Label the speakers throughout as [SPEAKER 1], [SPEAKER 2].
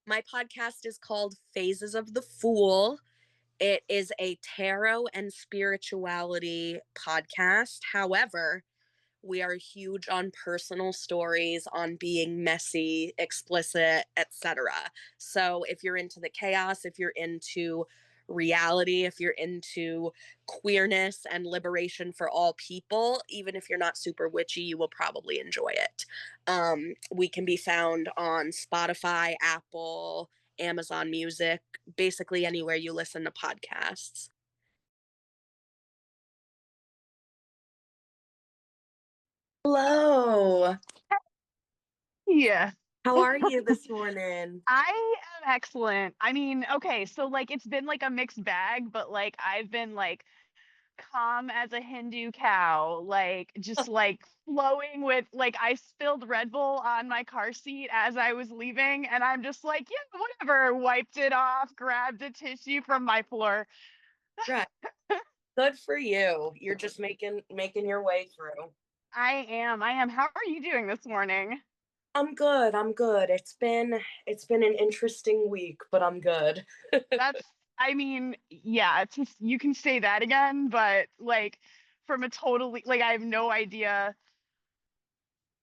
[SPEAKER 1] My podcast is called Phases of the Fool. It is a tarot and spirituality podcast. However, we are huge on personal stories, on being messy, explicit, etc. So if you're into the chaos, if you're into reality, if you're into queerness and liberation for all people, even if you're not super witchy, you will probably enjoy it. We can be found on Spotify, Apple, Amazon Music, basically anywhere you listen to podcasts. Hello.
[SPEAKER 2] Yeah,
[SPEAKER 1] How are you this morning?
[SPEAKER 2] I am excellent. I mean, okay, so like it's been like a mixed bag, but like I've been like calm as a Hindu cow, like just like flowing with like I spilled Red Bull on my car seat as I was leaving, and I'm just like, yeah, whatever, wiped it off, grabbed a tissue from my floor.
[SPEAKER 1] Right. Good for you. You're just making your way through.
[SPEAKER 2] I am. How are you doing this morning?
[SPEAKER 1] I'm good. I'm good. It's been an interesting week, but I'm good.
[SPEAKER 2] That's, I mean, yeah, it's just, you can say that again, but like from a totally, like, I have no idea.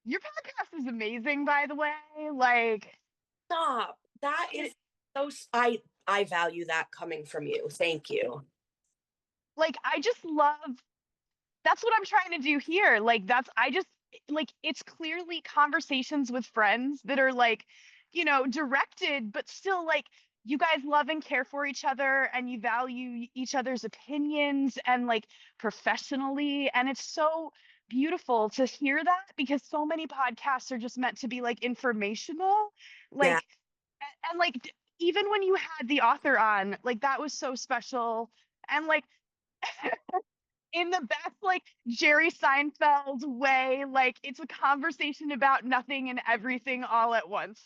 [SPEAKER 2] Your podcast is amazing, by the way.
[SPEAKER 1] Stop. That is
[SPEAKER 2] It,
[SPEAKER 1] I value that coming from you. Thank you.
[SPEAKER 2] I just love, that's what I'm trying to do here. It's clearly conversations with friends that are directed, but still you guys love and care for each other and you value each other's opinions and professionally. And it's so beautiful to hear that because so many podcasts are just meant to be informational.
[SPEAKER 1] Yeah.
[SPEAKER 2] Like, even when you had the author on, that was so special. And in the best Jerry Seinfeld way, it's a conversation about nothing and everything all at once.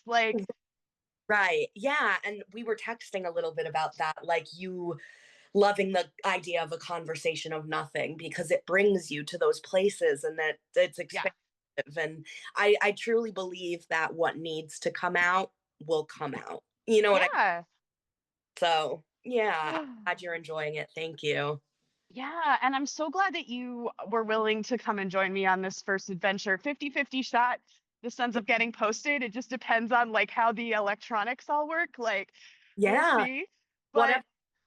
[SPEAKER 1] Right. Yeah, and we were texting a little bit about that, like you loving the idea of a conversation of nothing because it brings you to those places and that it's
[SPEAKER 2] Yeah.
[SPEAKER 1] expansive. And I truly believe that what needs to come out will come out. You know what I
[SPEAKER 2] Yeah.
[SPEAKER 1] So yeah, I'm glad you're enjoying it. Thank you.
[SPEAKER 2] Yeah, and I'm so glad that you were willing to come and join me on this first adventure. 50-50 shot. This ends up getting posted. It just depends on how the electronics all work. We'll
[SPEAKER 1] Yeah.
[SPEAKER 2] see.
[SPEAKER 1] Whatever.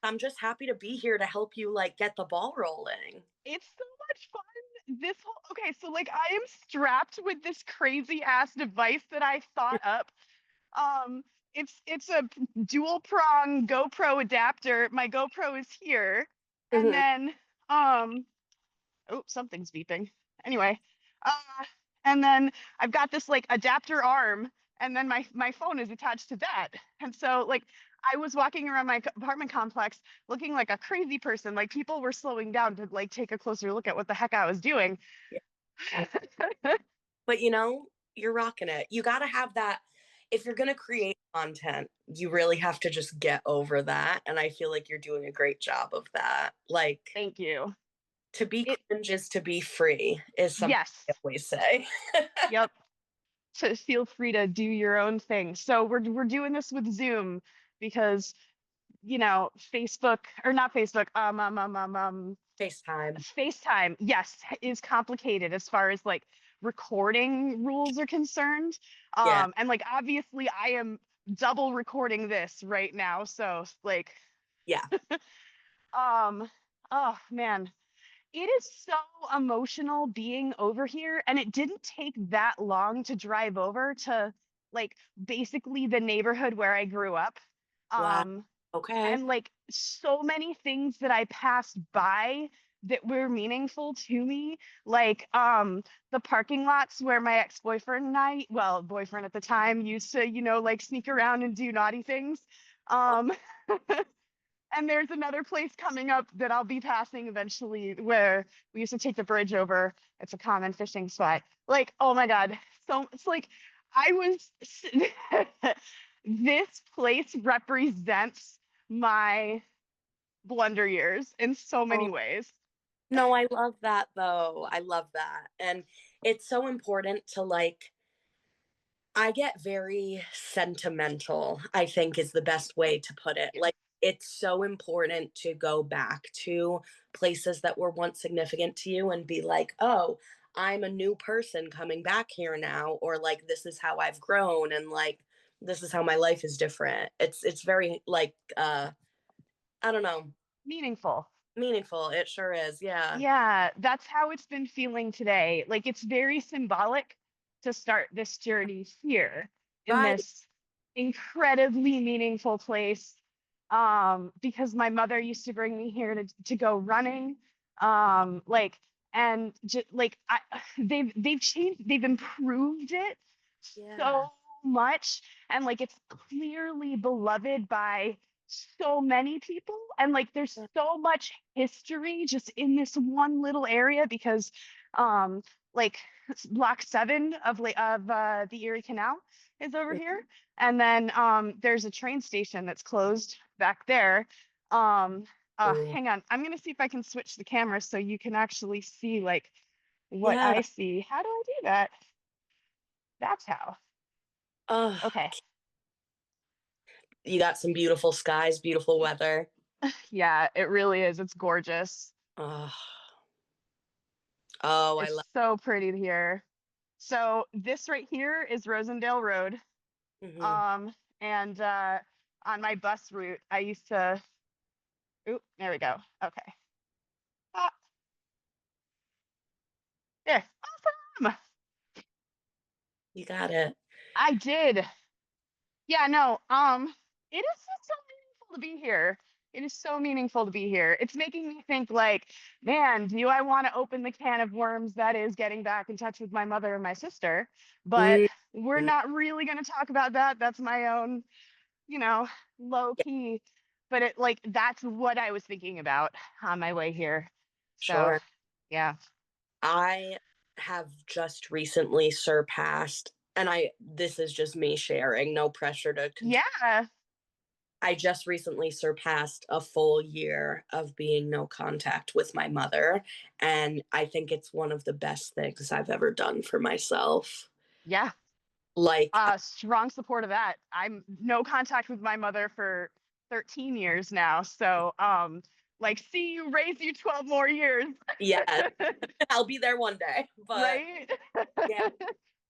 [SPEAKER 2] But
[SPEAKER 1] I'm just happy to be here to help you like get the ball rolling.
[SPEAKER 2] it's so much fun. Okay, so I am strapped with this crazy ass device that I thought up. Um, it's a dual prong GoPro adapter. My GoPro is here, and
[SPEAKER 1] Mhm.
[SPEAKER 2] then um, oh, something's beeping. Anyway, uh, and then I've got this adapter arm, and then my phone is attached to that. And so I was walking around my apartment complex looking like a crazy person. Like people were slowing down to take a closer look at what the heck I was doing.
[SPEAKER 1] But you're rocking it. You got to have that. If you're going to create content, you really have to just get over that. And I feel like you're doing a great job of that. Like,
[SPEAKER 2] Thank you.
[SPEAKER 1] to be
[SPEAKER 2] It
[SPEAKER 1] cringe is to be free, is something
[SPEAKER 2] Yes.
[SPEAKER 1] I always say.
[SPEAKER 2] Yep. So feel free to do your own thing. So we're doing this with Zoom because Facebook or not Facebook,
[SPEAKER 1] FaceTime.
[SPEAKER 2] FaceTime, yes, is complicated as far as recording rules are concerned.
[SPEAKER 1] Yeah.
[SPEAKER 2] And obviously I am double recording this right now. So
[SPEAKER 1] Yeah.
[SPEAKER 2] um, oh man, it is so emotional being over here. And it didn't take that long to drive over to basically the neighborhood where I grew up.
[SPEAKER 1] Wow.
[SPEAKER 2] Um,
[SPEAKER 1] Okay.
[SPEAKER 2] and so many things that I passed by that were meaningful to me, the parking lots where my ex-boyfriend and I, well, boyfriend at the time, used to, sneak around and do naughty things. Um, and there's another place coming up that I'll be passing eventually where we used to take the bridge over. It's a common fishing spot. Oh my God. So it's I was this place represents my blunder years in so many
[SPEAKER 1] Oh,
[SPEAKER 2] ways.
[SPEAKER 1] no, I love that though. I love that. And it's so important to like I get very sentimental, I think is the best way to put it. Like, it's so important to go back to places that were once significant to you and be like, oh, I'm a new person coming back here now, or like, this is how I've grown, and like, this is how my life is different. It's very like, I don't know,
[SPEAKER 2] Meaningful.
[SPEAKER 1] meaningful. It sure is. Yeah.
[SPEAKER 2] Yeah, that's how it's been feeling today. Like it's very symbolic to start this journey here in
[SPEAKER 1] Right.
[SPEAKER 2] this incredibly meaningful place. Because my mother used to bring me here to go running. Like and just like they've changed, they've improved it
[SPEAKER 1] Yeah.
[SPEAKER 2] so much, and like it's clearly beloved by so many people, and like there's so much history just in this one little area because um like block 7 of the Erie Canal is over here, and then there's a train station that's closed back there. um
[SPEAKER 1] Ooh.
[SPEAKER 2] Hang on, I'm gonna see if I can switch the camera so you can actually see like what
[SPEAKER 1] Yeah.
[SPEAKER 2] I see. How do I do that? That's how.
[SPEAKER 1] Oh,
[SPEAKER 2] Okay.
[SPEAKER 1] you got some beautiful skies, beautiful weather.
[SPEAKER 2] Yeah, it really is. It's gorgeous.
[SPEAKER 1] Oh, oh, I love.
[SPEAKER 2] It's so pretty here. So this right here is Rosendale Road.
[SPEAKER 1] Hmm.
[SPEAKER 2] Um, and on my bus route, I used to, oop, there we go. Okay. Ah, there. Awesome.
[SPEAKER 1] You got it.
[SPEAKER 2] I did. Yeah, no, it is just so meaningful to be here. It is so meaningful to be here. It's making me think like, man, do I want to open the can of worms that is getting back in touch with my mother and my sister? But
[SPEAKER 1] Mhm.
[SPEAKER 2] we're not really going to talk about that. That's my own, you know, low
[SPEAKER 1] Yeah,
[SPEAKER 2] key. But it like that's what I was thinking about on my way here. So,
[SPEAKER 1] sure.
[SPEAKER 2] yeah.
[SPEAKER 1] I have just recently surpassed, and this is just me sharing, no pressure to continue.
[SPEAKER 2] Yeah.
[SPEAKER 1] I just recently surpassed a full year of being no contact with my mother. And I think it's one of the best things I've ever done for myself.
[SPEAKER 2] Yeah.
[SPEAKER 1] Like,
[SPEAKER 2] Strong support of that. I'm no contact with my mother for 13 years now. So, like, see you, raise you 12 more years.
[SPEAKER 1] yeah, I'll be there one day. But
[SPEAKER 2] Right?
[SPEAKER 1] yeah,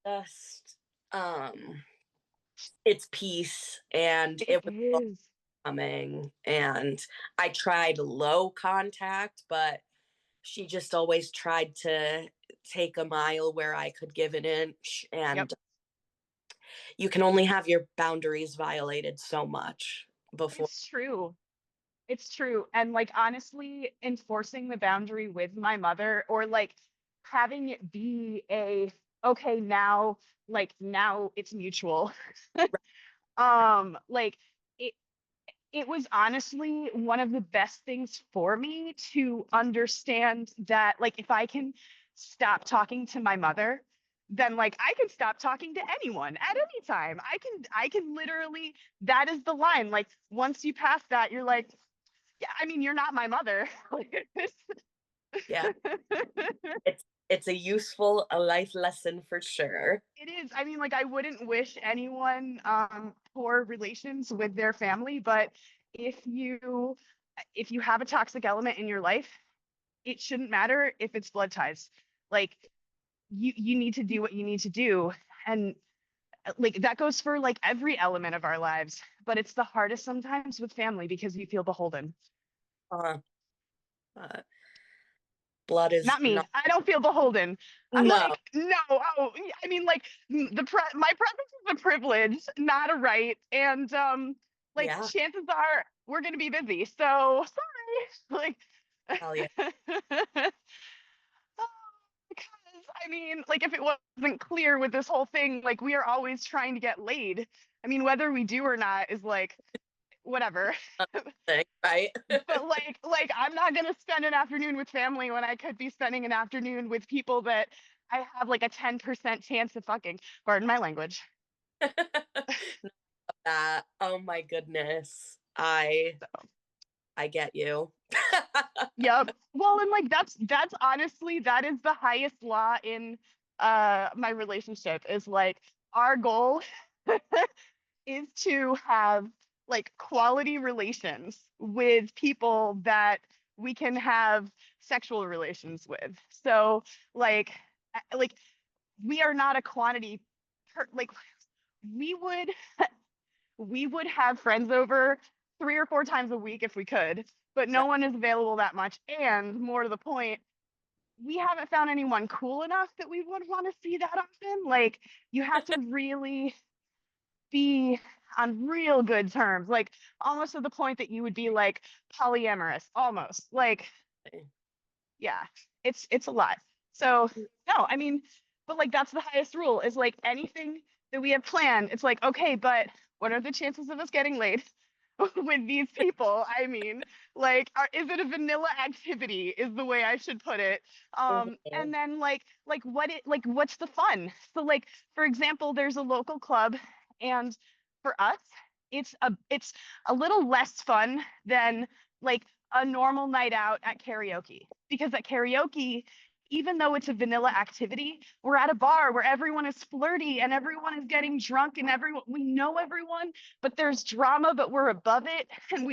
[SPEAKER 1] just, um, it's peace and
[SPEAKER 2] It
[SPEAKER 1] it was
[SPEAKER 2] is.
[SPEAKER 1] coming. And I tried low contact, but she just always tried to take a mile where I could give an inch.
[SPEAKER 2] Yep.
[SPEAKER 1] And you can only have your boundaries violated so much before.
[SPEAKER 2] It's true. It's true. And like honestly, enforcing the boundary with my mother or like having it be a okay, now like now it's mutual. Like it it was honestly one of the best things for me to understand that like if I can stop talking to my mother, then like I can stop talking to anyone at any time. I can literally, that is the line. Like once you pass that, you're like, yeah, I mean, you're not my mother. Like,
[SPEAKER 1] Yeah, it's a useful a life lesson for sure.
[SPEAKER 2] it is. I mean, like I wouldn't wish anyone poor relations with their family, but if you if you have a toxic element in your life, it shouldn't matter if it's blood ties. Like you need to do what you need to do. And like that goes for like every element of our lives, but it's the hardest sometimes with family because you feel beholden.
[SPEAKER 1] uh, uh, blood is
[SPEAKER 2] Not
[SPEAKER 1] not.
[SPEAKER 2] me. I don't feel beholden. I'm
[SPEAKER 1] No.
[SPEAKER 2] like, no. Oh, I mean, like my presence is a privilege, not a right. And like
[SPEAKER 1] Yeah.
[SPEAKER 2] chances are we're gonna be busy. So sorry.
[SPEAKER 1] Hell yeah.
[SPEAKER 2] Like, because I mean, like if it wasn't clear with this whole thing, like we are always trying to get laid. I mean, whether we do or not is like whatever.
[SPEAKER 1] Thing, right.
[SPEAKER 2] But like I'm not gonna spend an afternoon with family when I could be spending an afternoon with people that I have like a 10% chance of fucking. Pardon my language.
[SPEAKER 1] That, oh my goodness, I get you.
[SPEAKER 2] Yep. Well, and like that's honestly that is the highest law in my relationship is like our goal is to have like quality relations with people that we can have sexual relations with. So like like we are not a quantity like we would we would have friends over 3 or 4 times a week if we could, but no one is available that much. And more to the point, we haven't found anyone cool enough that we would want to see that often. Like you have to really be on real good terms, like almost to the point that you would be like polyamorous, almost like yeah, it's a lot. So no, I mean, but like that's the highest rule is like anything that we have planned, it's like, okay, but what are the chances of us getting laid with these people? I mean, like, is it a vanilla activity is the way I should put it.
[SPEAKER 1] Mhm.
[SPEAKER 2] And then like what's the fun? So like, for example, there's a local club, and for us, it's a little less fun than like a normal night out at karaoke, because at karaoke, even though it's a vanilla activity, we're at a bar where everyone is flirty and everyone is getting drunk and everyone, we know everyone, but there's drama, but we're above it, and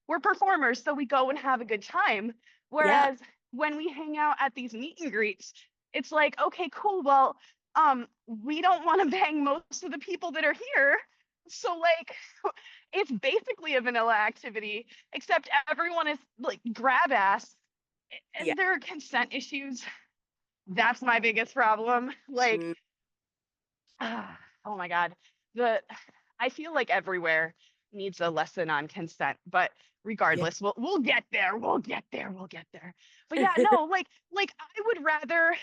[SPEAKER 2] we're performers, so we go and have a good time.
[SPEAKER 1] Yeah.
[SPEAKER 2] Whereas when we hang out at these meet and greets, it's like, okay, cool, well, we don't want to bang most of the people that are here. So like it's basically a vanilla activity, except everyone is like grab ass,
[SPEAKER 1] Yeah.
[SPEAKER 2] and there are consent issues. That's my biggest problem. Like,
[SPEAKER 1] Mm,
[SPEAKER 2] oh my God. The I feel like everywhere needs a lesson on consent, but
[SPEAKER 1] yeah.
[SPEAKER 2] regardless, we'll get there. We'll get there. We'll get there. But yeah, no, like I would rather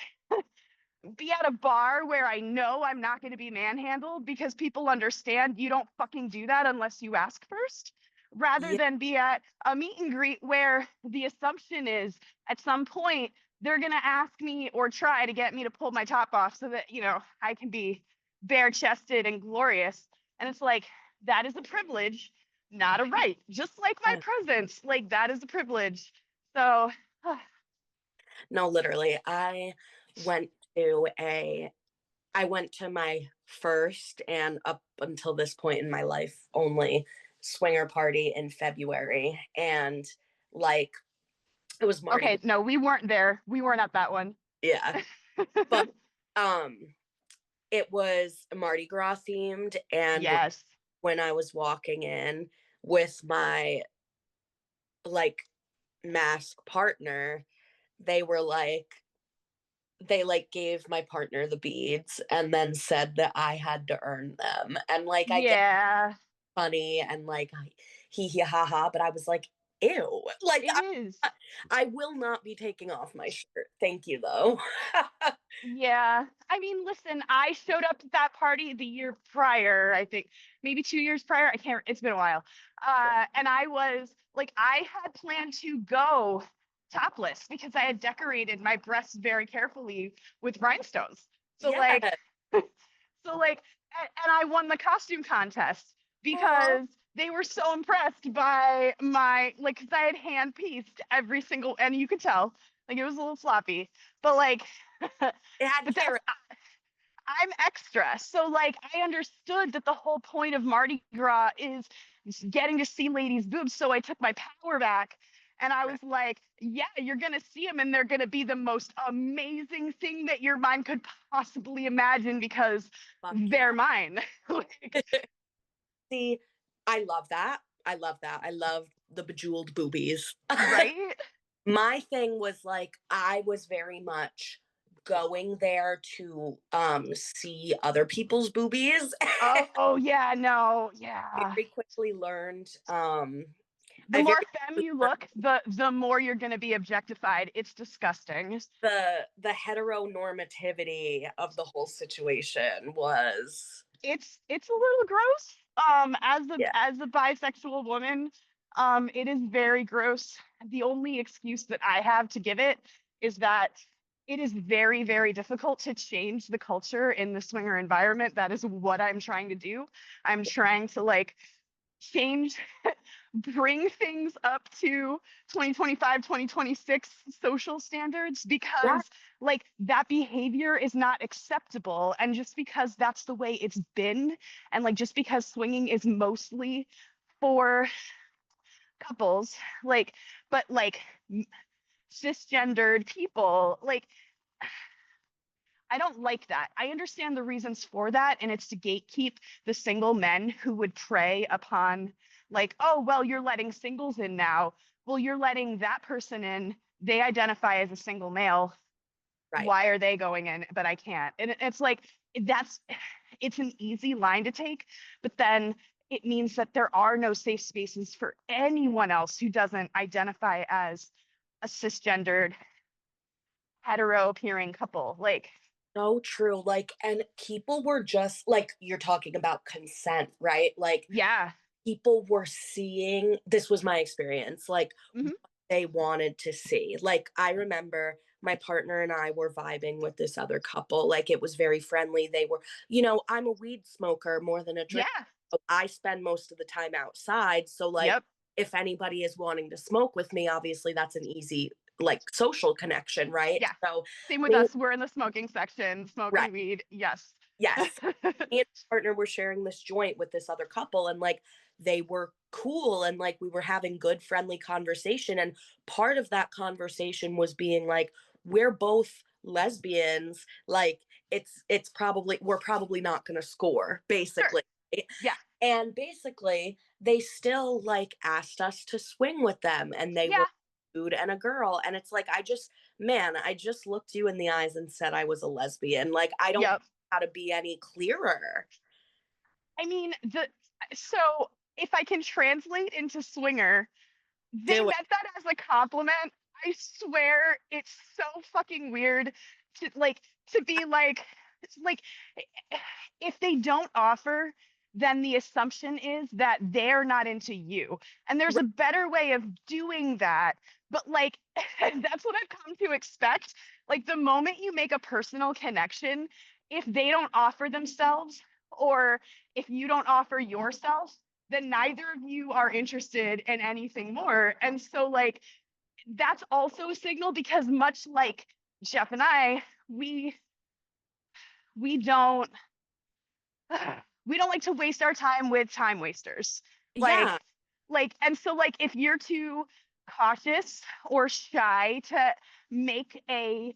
[SPEAKER 2] be at a bar where I know I'm not going to be manhandled, because people understand you don't fucking do that unless you ask first, rather
[SPEAKER 1] Yeah.
[SPEAKER 2] than be at a meet and greet where the assumption is at some point they're going to ask me or try to get me to pull my top off so that, I can be bare chested and glorious. And it's like, that is a privilege, not a right. Just like my presence, like that is a privilege. So,
[SPEAKER 1] No, literally. Went to a I went to my first and up until this point in my life only swinger party in February. And like it was Mardi
[SPEAKER 2] okay,
[SPEAKER 1] Gras.
[SPEAKER 2] no, we weren't there. We weren't at that one.
[SPEAKER 1] Yeah. But um it was Mardi Gras themed, and
[SPEAKER 2] Yes.
[SPEAKER 1] when I was walking in with my like mask partner, they were like they like gave my partner the beads and then said that I had to earn them. And like I get
[SPEAKER 2] Yeah,
[SPEAKER 1] funny and like hee hee ha ha, but I was like, ew. Like
[SPEAKER 2] it is.
[SPEAKER 1] I will not be taking off my shirt. Thank you though.
[SPEAKER 2] Yeah. I mean, listen, I showed up at that party the year prior, I think, maybe 2 years prior. I can't, it's been a while. And I was like, I had planned to go topless because I had decorated my breasts very carefully with rhinestones. So like,
[SPEAKER 1] Yeah.
[SPEAKER 2] so like, and I won the costume contest
[SPEAKER 1] Aw.
[SPEAKER 2] because they were so impressed by my like, because I had hand pieced every single, and you could tell like it was a little sloppy, but like, but
[SPEAKER 1] It had
[SPEAKER 2] that's
[SPEAKER 1] carrot.
[SPEAKER 2] I'm extra. So like I understood that the whole point of Mardi Gras is getting to see ladies' boobs. So I took my power back and I was like, yeah, you're gonna see them and they're gonna be the most amazing thing that your mind could possibly imagine because
[SPEAKER 1] Fuck
[SPEAKER 2] they're
[SPEAKER 1] yeah.
[SPEAKER 2] mine. Like,
[SPEAKER 1] See, I love that. I love that. I love the bejeweled boobies.
[SPEAKER 2] right?
[SPEAKER 1] My thing was like I was very much going there to see other people's boobies.
[SPEAKER 2] Oh yeah, no,
[SPEAKER 1] I
[SPEAKER 2] yeah.
[SPEAKER 1] very quickly learned
[SPEAKER 2] The
[SPEAKER 1] I very
[SPEAKER 2] more femme
[SPEAKER 1] quickly
[SPEAKER 2] you
[SPEAKER 1] learned
[SPEAKER 2] look, the more you're gonna be objectified. It's disgusting.
[SPEAKER 1] the heteronormativity of the whole situation was
[SPEAKER 2] It's a little gross. As a
[SPEAKER 1] yeah.
[SPEAKER 2] as a bisexual woman, it is very gross. The only excuse that I have to give it is that it is very, very difficult to change the culture in the swinger environment. That is what I'm trying to do. I'm trying to like change bring things up to 2025, 2026 social standards,
[SPEAKER 1] Yeah,
[SPEAKER 2] because like that behavior is not acceptable. And just because that's the way it's been, and like just because swinging is mostly for couples, like, but like cisgendered people, like, I don't like that. I understand the reasons for that, and it's to gatekeep the single men who would prey upon, like, oh, well, you're letting singles in now. Well, you're letting that person in. They identify as a single male.
[SPEAKER 1] right.
[SPEAKER 2] Why are they going in, but I can't? And it's like, that's, it's an easy line to take, but then it means that there are no safe spaces for anyone else who doesn't identify as a cisgendered, hetero appearing couple. Like,
[SPEAKER 1] So true. Like, and people were just like, you're talking about consent, right? Like,
[SPEAKER 2] yeah.
[SPEAKER 1] people were seeing, this was my experience, like,
[SPEAKER 2] Hmm.
[SPEAKER 1] what they wanted to see. Like, I remember my partner and I were vibing with this other couple. Like, it was very friendly. They were, I'm a weed smoker more than a drink.
[SPEAKER 2] Yeah.
[SPEAKER 1] So I spend most of the time outside. So, like,
[SPEAKER 2] Yep.
[SPEAKER 1] if anybody is wanting to smoke with me, obviously that's an easy, like, social connection, right?
[SPEAKER 2] Yeah.
[SPEAKER 1] So,
[SPEAKER 2] Same with
[SPEAKER 1] they,
[SPEAKER 2] us. We're in the smoking section,
[SPEAKER 1] right.
[SPEAKER 2] smoking weed. Yes.
[SPEAKER 1] Yes. Me and my partner were sharing this joint with this other couple, and like they were cool, and like we were having good friendly conversation, and part of that conversation was being like, we're both lesbians, like it's probably we're probably not going to score
[SPEAKER 2] Sure.
[SPEAKER 1] basically, right?
[SPEAKER 2] Yeah.
[SPEAKER 1] And basically they still like asked us to swing with them, and they were
[SPEAKER 2] Yeah.
[SPEAKER 1] a dude and a girl, and it's like I just looked you in the eyes and said I was a lesbian. Like, I don't
[SPEAKER 2] Yep.
[SPEAKER 1] how to be any clearer.
[SPEAKER 2] I mean, so if I can translate into swinger, they
[SPEAKER 1] Do it.
[SPEAKER 2] meant that as a compliment. I swear it's so fucking weird to be like, it's like, if they don't offer, then the assumption is that they're not into you. And there's
[SPEAKER 1] Right.
[SPEAKER 2] a better way of doing that. But like, that's what I've come to expect. Like, the moment you make a personal connection, if they don't offer themselves, or if you don't offer yourself, then neither of you are interested in anything more. And so, like, that's also a signal, because much like Jeff and I, we don't we don't like to waste our time with time wasters.
[SPEAKER 1] Yeah.
[SPEAKER 2] Like, and so like if you're too cautious or shy to make a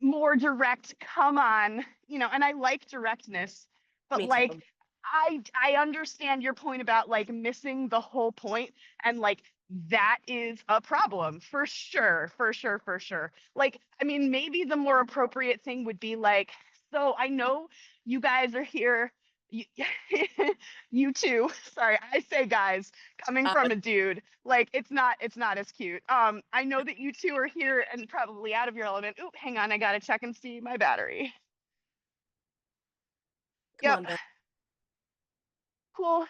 [SPEAKER 2] more direct come on, and I like directness, but
[SPEAKER 1] Me
[SPEAKER 2] like,
[SPEAKER 1] too.
[SPEAKER 2] I understand your point about like missing the whole point, and like that is a problem for sure, for sure, for sure. Like, I mean, maybe the more appropriate thing would be like, so I know you guys are here, you, you two, sorry, I say guys coming
[SPEAKER 1] Uh,
[SPEAKER 2] from a dude, like it's not as cute. I know that you two are here and probably out of your element. Oop, hang on, I gotta check and see my battery.
[SPEAKER 1] Come
[SPEAKER 2] Yep,
[SPEAKER 1] on, Beth.
[SPEAKER 2] cool.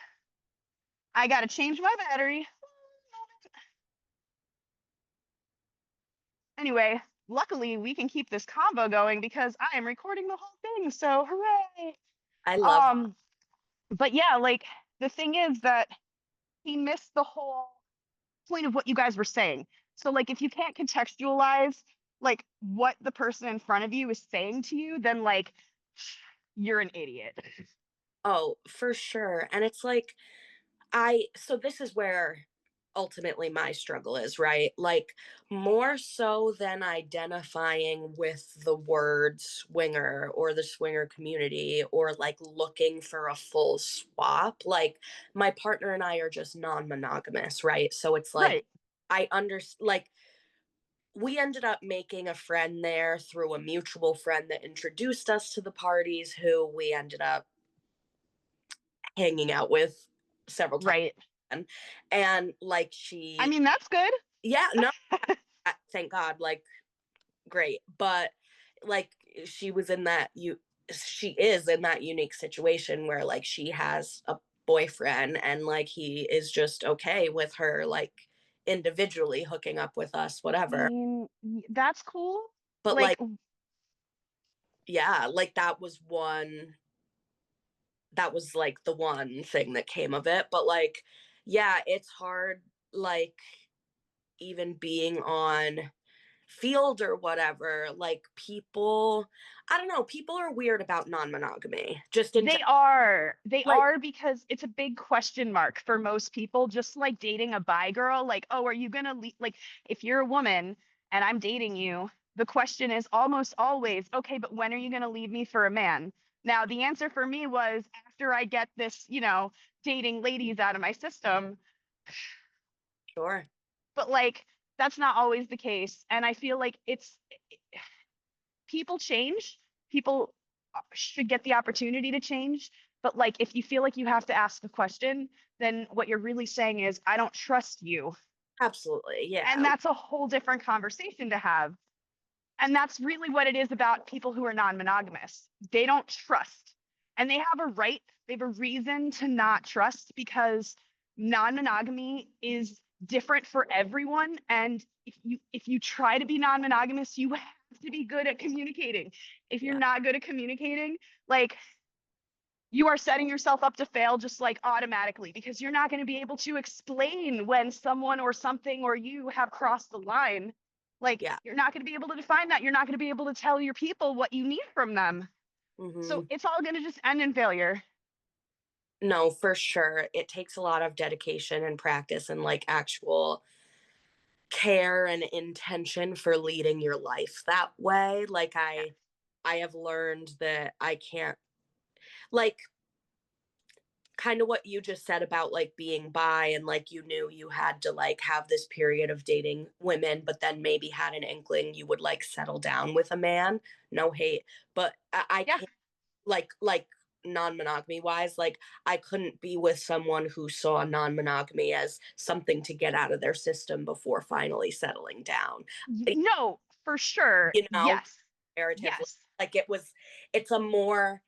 [SPEAKER 2] I gotta change my battery. Anyway, luckily we can keep this combo going because I am recording the whole thing, so hooray.
[SPEAKER 1] I love.
[SPEAKER 2] Um, but yeah, like, the thing is that he missed the whole point of what you guys were saying. So like, if you can't contextualize like what the person in front of you is saying to you, then like you're an idiot.
[SPEAKER 1] Oh, for sure. And it's like so this is where ultimately my struggle is, right? Like, more so than identifying with the word swinger or the swinger community or like looking for a full swap, like my partner and I are just non-monogamous, right? So it's like
[SPEAKER 2] Right.
[SPEAKER 1] I understand, like, we ended up making a friend there through a mutual friend that introduced us to the parties, who we ended up hanging out with several times.
[SPEAKER 2] Right.
[SPEAKER 1] And like
[SPEAKER 2] I
[SPEAKER 1] she,
[SPEAKER 2] mean, that's good.
[SPEAKER 1] yeah, no, thank God, like, great. But like she was in that she is in that unique situation where like she has a boyfriend, and like he is just okay with her like individually hooking up with us,
[SPEAKER 2] I
[SPEAKER 1] whatever.
[SPEAKER 2] mean, that's cool.
[SPEAKER 1] But
[SPEAKER 2] Like,
[SPEAKER 1] like, yeah, like that was like the one thing that came of it. But like, yeah, it's hard like even being on field or whatever, like people, I don't know, people are weird about non-monogamy just in
[SPEAKER 2] They
[SPEAKER 1] general.
[SPEAKER 2] are. They
[SPEAKER 1] Like,
[SPEAKER 2] are because it's a big question mark for most people, just like dating a bi girl. Like, oh, are you gonna leave? Like, if you're a woman and I'm dating you, the question is almost always, okay, but when are you gonna leave me for a man? Now, the answer for me was after I get this, dating ladies out of my system.
[SPEAKER 1] sure,
[SPEAKER 2] But like, that's not always the case. And I feel like people change. People should get the opportunity to change. But like, if you feel like you have to ask a question, then what you're really saying is, I don't trust you.
[SPEAKER 1] absolutely,
[SPEAKER 2] And
[SPEAKER 1] yeah,
[SPEAKER 2] that's a whole different conversation to have. And that's really what it is about people who are non-monogamous. They don't trust. And they have a right, they have a reason to not trust because non-monogamy is different for everyone. And if you try to be non-monogamous, you have to be good at communicating. If you're
[SPEAKER 1] yeah,
[SPEAKER 2] not good at communicating, like you are setting yourself up to fail just like automatically because you're not going to be able to explain when someone or something or you have crossed the line. Like
[SPEAKER 1] yeah.
[SPEAKER 2] you're not going to be able to define that. You're not going to be able to tell your people what you need from them. So
[SPEAKER 1] Hmm.
[SPEAKER 2] it's all going to just end in failure.
[SPEAKER 1] No, for sure. It takes a lot of dedication and practice and like actual care and intention for leading your life that way. Like
[SPEAKER 2] Yeah.
[SPEAKER 1] I have learned that I can't, like, kind of what you just said about like being bi and like you knew you had to like have this period of dating women but then maybe had an inkling you would like settle down with a man. No hate, but I
[SPEAKER 2] Yeah.
[SPEAKER 1] can't, like non-monogamy wise, like I couldn't be with someone who saw non-monogamy as something to get out of their system before finally settling down.
[SPEAKER 2] No, for sure.
[SPEAKER 1] You know,
[SPEAKER 2] Yes.
[SPEAKER 1] narratively,
[SPEAKER 2] Yes.
[SPEAKER 1] like it's a more,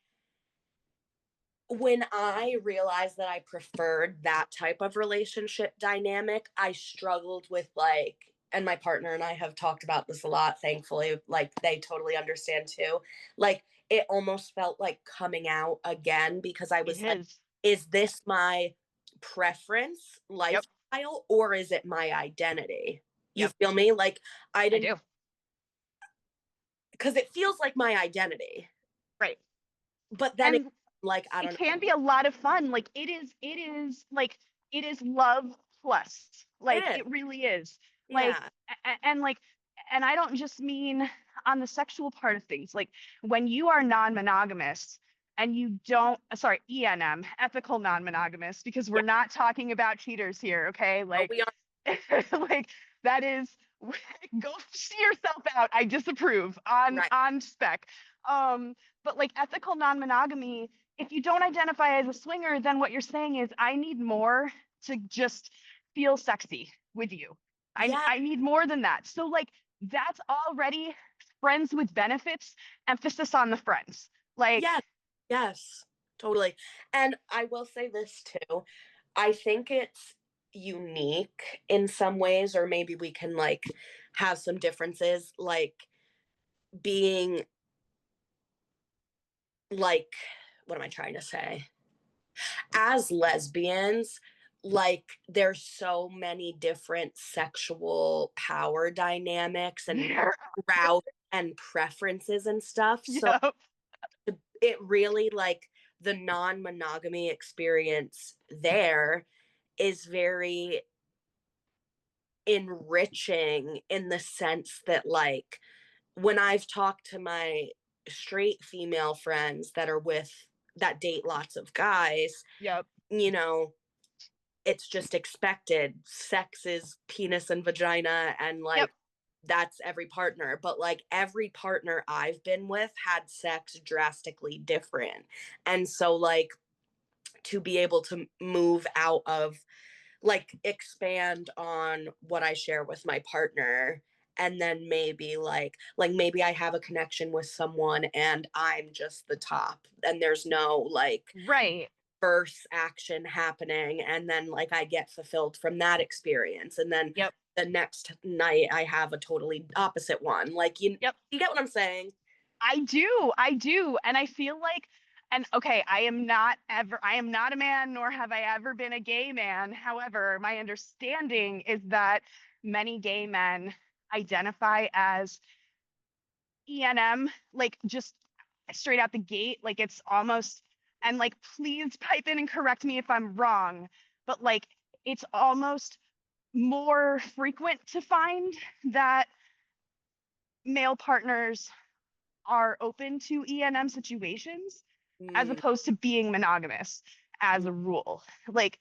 [SPEAKER 1] when I realized that I preferred that type of relationship dynamic, I struggled with like, and my partner and I have talked about this a lot, thankfully, like they totally understand too. Like it almost felt like coming out again because I
[SPEAKER 2] It
[SPEAKER 1] was like,
[SPEAKER 2] is.
[SPEAKER 1] is
[SPEAKER 2] Yeah.
[SPEAKER 1] this my preference
[SPEAKER 2] Yep.
[SPEAKER 1] lifestyle or is it my identity? You
[SPEAKER 2] Yep.
[SPEAKER 1] feel me? Like I
[SPEAKER 2] I
[SPEAKER 1] didn't,
[SPEAKER 2] do.
[SPEAKER 1] because it feels like my identity.
[SPEAKER 2] Right.
[SPEAKER 1] But then
[SPEAKER 2] And
[SPEAKER 1] like, I
[SPEAKER 2] it
[SPEAKER 1] don't
[SPEAKER 2] can be a lot of fun. Like it is like it is love plus.
[SPEAKER 1] know.
[SPEAKER 2] Like
[SPEAKER 1] It is.
[SPEAKER 2] it really is. Like
[SPEAKER 1] Yeah.
[SPEAKER 2] and like and I don't just mean on the sexual part of things. Like when you are non-monogamous and you don't sorry, ENM, ethical non-monogamous, because we're
[SPEAKER 1] Yeah.
[SPEAKER 2] not talking about cheaters here, okay?
[SPEAKER 1] Oh,
[SPEAKER 2] Like
[SPEAKER 1] we are.
[SPEAKER 2] like that is go see yourself out. I disapprove on
[SPEAKER 1] Right.
[SPEAKER 2] spec. Um, but like ethical non-monogamy, if you don't identify as a swinger, then what you're saying is I need more to just feel sexy with you.
[SPEAKER 1] Yeah.
[SPEAKER 2] I need more than that. So like that's already friends with benefits, emphasis on the friends. Like,
[SPEAKER 1] Yes. Yes. Totally. And I will say this too. I think it's unique in some ways, or maybe we can like have some differences, like being like, what am I trying to say? As lesbians, like there's so many different sexual power dynamics and
[SPEAKER 2] yeah,
[SPEAKER 1] routes and preferences and stuff. So
[SPEAKER 2] yep,
[SPEAKER 1] it really like the non-monogamy experience there is very enriching in the sense that like when I've talked to my straight female friends that are with that date lots of guys,
[SPEAKER 2] yep,
[SPEAKER 1] you know, it's just expected. Sex is penis and vagina, and
[SPEAKER 2] yep,
[SPEAKER 1] like that's every partner. But like every partner I've been with had sex drastically different. And so, like, to be able to move out of, like, expand on what I share with my partner and then maybe like maybe I have a connection with someone and I'm just the top and there's no like
[SPEAKER 2] right,
[SPEAKER 1] first action happening and then like I get fulfilled from that experience and then
[SPEAKER 2] yep,
[SPEAKER 1] the next night I have a totally opposite one. Like you
[SPEAKER 2] yep.
[SPEAKER 1] you get what I'm saying?
[SPEAKER 2] I do. I do. And I feel like, And okay, I am not a man, nor have I ever been a gay man. However, my understanding is that many gay men identify as ENM, like just straight out the gate. Like it's almost, and like, please pipe in and correct me if I'm wrong, but like it's almost more frequent to find that male partners are open to ENM situations as
[SPEAKER 1] Mm,
[SPEAKER 2] opposed to being monogamous as
[SPEAKER 1] mm,
[SPEAKER 2] a rule. Like,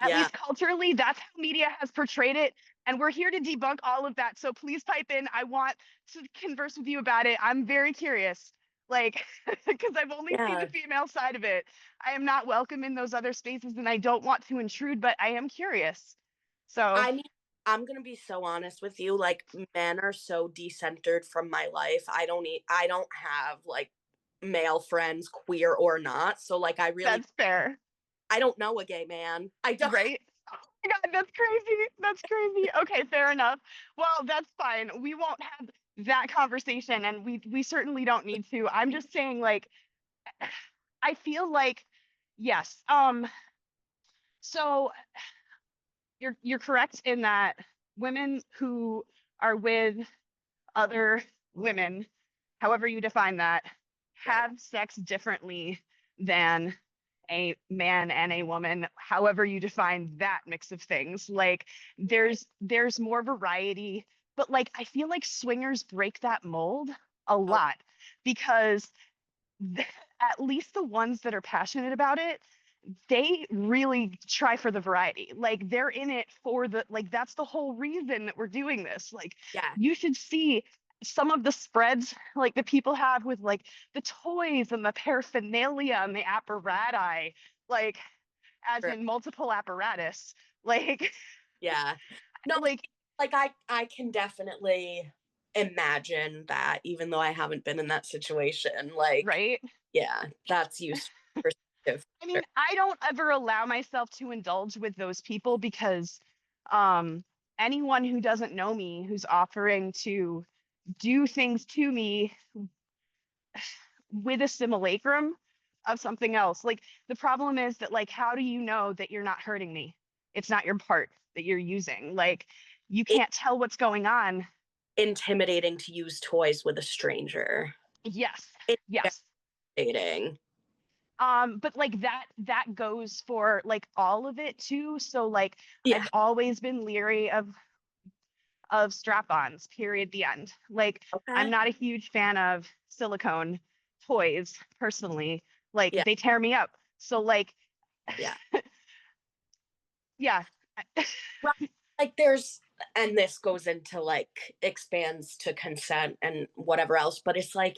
[SPEAKER 2] at
[SPEAKER 1] yeah.
[SPEAKER 2] least culturally, that's how media has portrayed it. And we're here to debunk all of that. So please pipe in. I want to converse with you about it. I'm very curious. Like, because I've only seen the
[SPEAKER 1] Yeah.
[SPEAKER 2] female side of it. I am not welcome in those other spaces and I don't want to intrude, but I am curious. So
[SPEAKER 1] I mean, I'm gonna be so honest with you. Like, men are so decentered from my life. I don't have like male friends, queer or not. So like,
[SPEAKER 2] that's fair,
[SPEAKER 1] I don't know a gay man. I don't.
[SPEAKER 2] right? Oh my God, that's crazy. That's crazy. Okay, fair enough. Well, that's fine. We won't have that conversation and we certainly don't need to. I'm just saying like I feel like yes. So you're correct in that women who are with other women, however you define that,
[SPEAKER 1] Right.
[SPEAKER 2] have sex differently than a man and a woman, however you define that mix of things. Like
[SPEAKER 1] Right.
[SPEAKER 2] there's more variety, but like I feel like swingers break that mold a
[SPEAKER 1] Oh,
[SPEAKER 2] lot because at least the ones that are passionate about it, they really try for the variety. Like they're in it for the, like that's the whole reason that we're doing this. Like
[SPEAKER 1] yeah.
[SPEAKER 2] you should see some of the spreads like the people have with like the toys and the paraphernalia and the apparatus, like as
[SPEAKER 1] True.
[SPEAKER 2] in multiple apparatus. Like
[SPEAKER 1] Yeah. No,
[SPEAKER 2] like
[SPEAKER 1] like I can definitely imagine that, even though I haven't been in that situation. Like,
[SPEAKER 2] right?
[SPEAKER 1] yeah, that's useful perspective.
[SPEAKER 2] I
[SPEAKER 1] For
[SPEAKER 2] mean,
[SPEAKER 1] sure.
[SPEAKER 2] I don't ever allow myself to indulge with those people because um, anyone who doesn't know me, who's offering to do things to me with a simulacrum of something else, like the problem is that, like, how do you know that you're not hurting me? It's not your part that you're using. Like, you
[SPEAKER 1] It's
[SPEAKER 2] can't tell what's going on.
[SPEAKER 1] intimidating to use toys with a stranger.
[SPEAKER 2] Yes,
[SPEAKER 1] It's
[SPEAKER 2] yes.
[SPEAKER 1] intimidating.
[SPEAKER 2] But like that goes for like all of it too. So like
[SPEAKER 1] Yeah.
[SPEAKER 2] I've always been leery of strap-ons, period, the end. Like I'm
[SPEAKER 1] Okay.
[SPEAKER 2] not a huge fan of silicone toys personally. Like
[SPEAKER 1] Yeah.
[SPEAKER 2] they tear me up. So like
[SPEAKER 1] Yeah.
[SPEAKER 2] yeah.
[SPEAKER 1] Well, like there's, and this goes into like expands to consent and whatever else, but it's like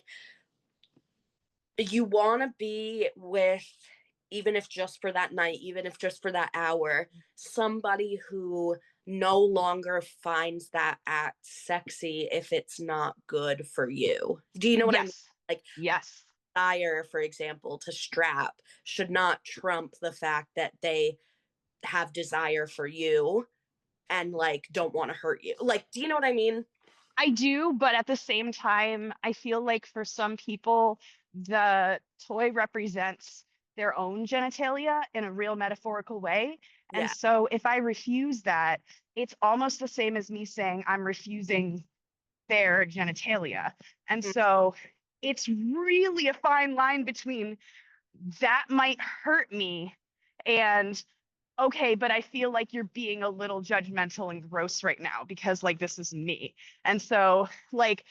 [SPEAKER 1] you want to be with, even if just for that night, even if just for that hour, somebody who no longer finds that act sexy if it's not good for you. Do you know what I mean?
[SPEAKER 2] Yes.
[SPEAKER 1] Like,
[SPEAKER 2] Yes.
[SPEAKER 1] desire, for example, to strap should not trump the fact that they have desire for you and like don't want to hurt you. Like, do you know what I mean?
[SPEAKER 2] I do, but at the same time, I feel like for some people, the toy represents their own genitalia in a real metaphorical way. And
[SPEAKER 1] Yeah.
[SPEAKER 2] so if I refuse that, it's almost the same as me saying I'm refusing their genitalia. And
[SPEAKER 1] Mm,
[SPEAKER 2] so it's really a fine line between that might hurt me and okay, but I feel like you're being a little judgmental and gross right now because like this is me. And so like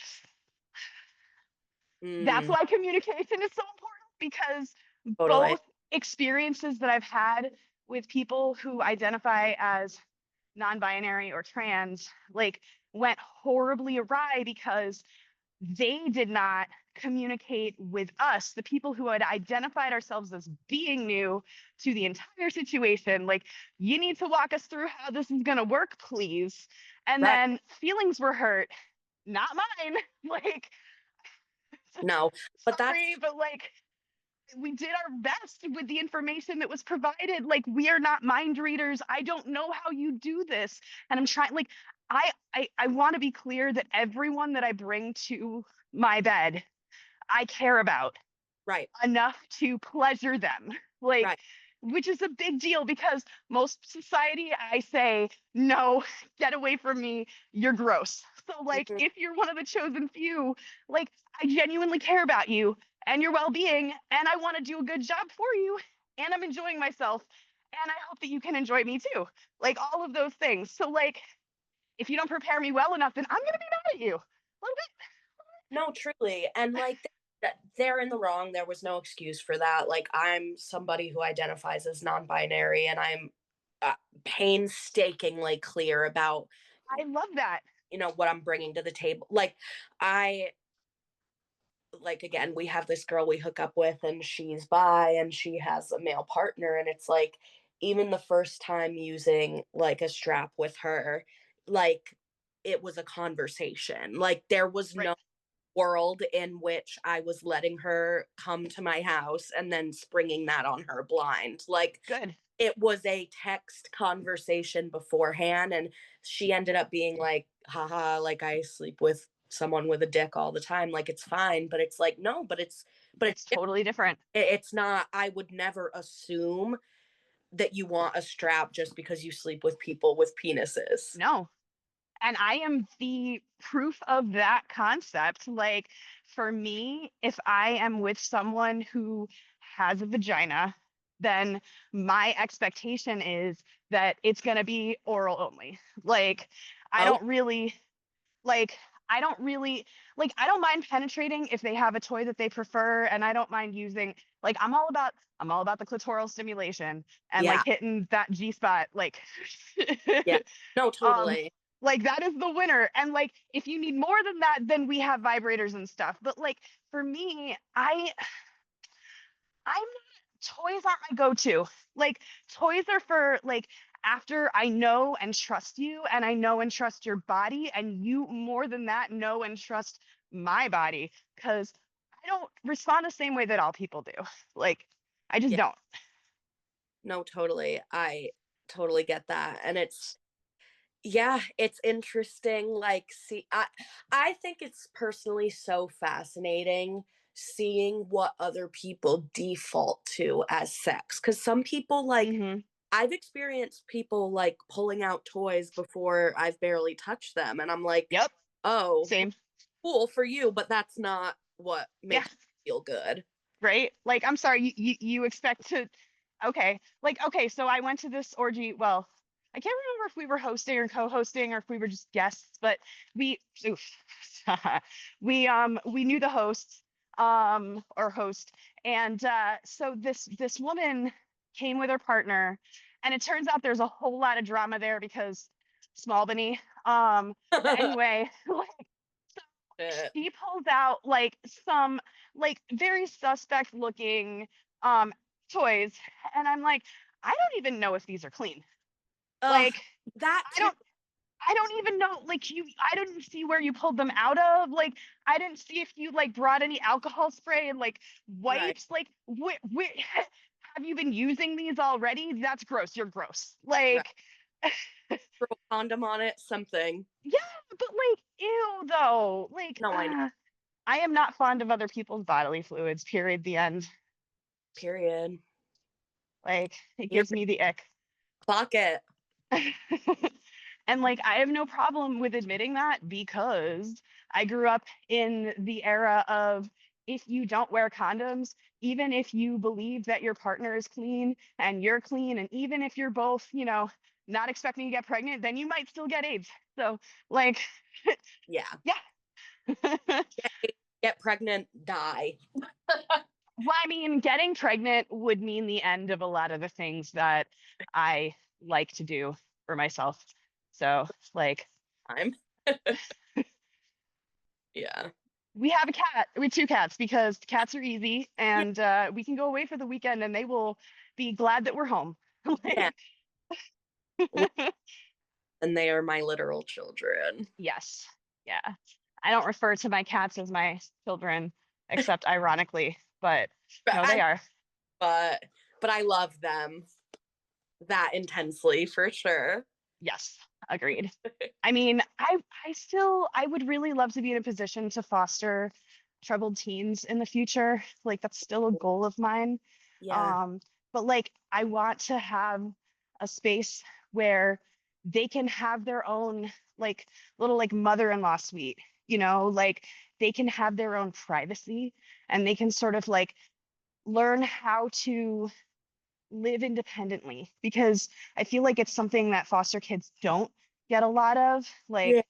[SPEAKER 2] that's
[SPEAKER 1] mm,
[SPEAKER 2] why communication is so important because
[SPEAKER 1] totally.
[SPEAKER 2] both experiences that I've had with people who identify as non-binary or trans like went horribly awry because they did not communicate with us, the people who had identified ourselves as being new to the entire situation. Like, you need to walk us through how this is going to work, please. And
[SPEAKER 1] Right.
[SPEAKER 2] then feelings were hurt, not mine. Like,
[SPEAKER 1] No, but
[SPEAKER 2] sorry, but like, we did our best with the information that was provided. Like, we are not mind readers. I don't know how you do this. And I'm trying, like, I want to be clear that everyone that I bring to my bed I care about.
[SPEAKER 1] Right.
[SPEAKER 2] enough to pleasure them. Like,
[SPEAKER 1] Right.
[SPEAKER 2] which is a big deal because most society, I say, no, get away from me. You're gross. So, like,
[SPEAKER 1] Mhm.
[SPEAKER 2] if you're one of the chosen few, like, I genuinely care about you and your well being, and I want to do a good job for you, and I'm enjoying myself. And I hope that you can enjoy me too. Like, all of those things. So, like, if you don't prepare me well enough, then I'm going to be mad at you. A little bit.
[SPEAKER 1] No, truly. And like they're in the wrong. There was no excuse for that. Like I'm somebody who identifies as non-binary and I'm painstakingly clear about
[SPEAKER 2] I love that.
[SPEAKER 1] what I'm bringing to the table. Like I like again, we have this girl we hook up with and she's bi and she has a male partner and it's like even the first time using like a strap with her, like it was a conversation. Like there was
[SPEAKER 2] Right.
[SPEAKER 1] no world in which I was letting her come to my house and then springing that on her blind. Like
[SPEAKER 2] Good.
[SPEAKER 1] it was a text conversation beforehand, and she ended up being like, haha, like I sleep with someone with a dick all the time. Like it's fine, but it's like, no, but
[SPEAKER 2] It's totally different.
[SPEAKER 1] it's not, I would never assume that you want a strap just because you sleep with people with penises.
[SPEAKER 2] No. And I am the proof of that concept. Like, for me, if I am with someone who has a vagina, then my expectation is that it's going to be oral only. Like, I
[SPEAKER 1] Oh,
[SPEAKER 2] don't really, like, I don't really, like, I don't mind penetrating if they have a toy that they prefer. And I don't mind using, like, I'm all about the clitoral stimulation and like
[SPEAKER 1] yeah.
[SPEAKER 2] hitting that G spot. Like,
[SPEAKER 1] Yeah. No,
[SPEAKER 2] um,
[SPEAKER 1] totally.
[SPEAKER 2] like that is the winner. And like if you need more than that, then we have vibrators and stuff. But like for me, I'm toys aren't my go-to. Like toys are for like after I know and trust you and I know and trust your body and you more than that know and trust my body because I don't respond the same way that all people do. Like I just
[SPEAKER 1] Yeah.
[SPEAKER 2] don't.
[SPEAKER 1] No, totally. I totally get that. And it's yeah, it's interesting. Like, see, I think it's personally so fascinating seeing what other people default to as sex. Because some people, like,
[SPEAKER 2] Hmm.
[SPEAKER 1] I've experienced people like pulling out toys before I've barely touched them. And I'm like,
[SPEAKER 2] Yep.
[SPEAKER 1] oh,
[SPEAKER 2] Same.
[SPEAKER 1] cool for you, but that's not what
[SPEAKER 2] Yeah.
[SPEAKER 1] makes me feel good.
[SPEAKER 2] Right? Like, I'm sorry, you expect to, okay. Like, okay, so I went to this orgy. Well, I can't remember if we were hosting or co-hosting or if we were just guests, but we, oof, we knew the host, or host. And so this woman came with her partner, and it turns out there's a whole lot of drama there because small Benny. But anyway,
[SPEAKER 1] Shit.
[SPEAKER 2] she pulls out like some like very suspect looking um toys, and I'm like, I don't even know if these are clean.
[SPEAKER 1] Ugh,
[SPEAKER 2] Like
[SPEAKER 1] that
[SPEAKER 2] I
[SPEAKER 1] too.
[SPEAKER 2] don't I don't even know, like, I didn't see where you pulled them out of. Like I didn't see if you like brought any alcohol spray and like
[SPEAKER 1] Right.
[SPEAKER 2] wipes. Like where have you been using these already? That's gross. You're gross.
[SPEAKER 1] Right.
[SPEAKER 2] Like
[SPEAKER 1] Throw a condom on it, something.
[SPEAKER 2] yeah, but like ew though. Like
[SPEAKER 1] No, I know.
[SPEAKER 2] I am not fond of other people's bodily fluids, period. The end.
[SPEAKER 1] Period.
[SPEAKER 2] Like it
[SPEAKER 1] You're
[SPEAKER 2] gives me the ick.
[SPEAKER 1] clock it.
[SPEAKER 2] And like I have no problem with admitting that because I grew up in the era of if you don't wear condoms, even if you believe that your partner is clean and you're clean, and even if you're both, not expecting to get pregnant, then you might still get AIDS. So like,
[SPEAKER 1] Yeah.
[SPEAKER 2] yeah.
[SPEAKER 1] Get pregnant, die.
[SPEAKER 2] Well, I mean, getting pregnant would mean the end of a lot of the things that I like to do for myself. So, like,
[SPEAKER 1] Time. Yeah.
[SPEAKER 2] we have a cat. We have two cats because cats are easy
[SPEAKER 1] Yeah.
[SPEAKER 2] and we can go away for the weekend and they will be glad that we're home.
[SPEAKER 1] Yeah.
[SPEAKER 2] Like,
[SPEAKER 1] And they are my literal children.
[SPEAKER 2] yes. Yeah. I don't refer to my cats as my children, except ironically, but
[SPEAKER 1] But
[SPEAKER 2] no, they
[SPEAKER 1] I
[SPEAKER 2] are.
[SPEAKER 1] but but I love them that intensely for sure.
[SPEAKER 2] Yes, agreed. I mean, I would really love to be in a position to foster troubled teens in the future. Like that's still a goal of mine.
[SPEAKER 1] Yeah.
[SPEAKER 2] Um, but like I want to have a space where they can have their own like little like mother-in-law suite, like they can have their own privacy and they can sort of like learn how to live independently because I feel like it's something that foster kids don't get a lot of.
[SPEAKER 1] Yeah.
[SPEAKER 2] Like,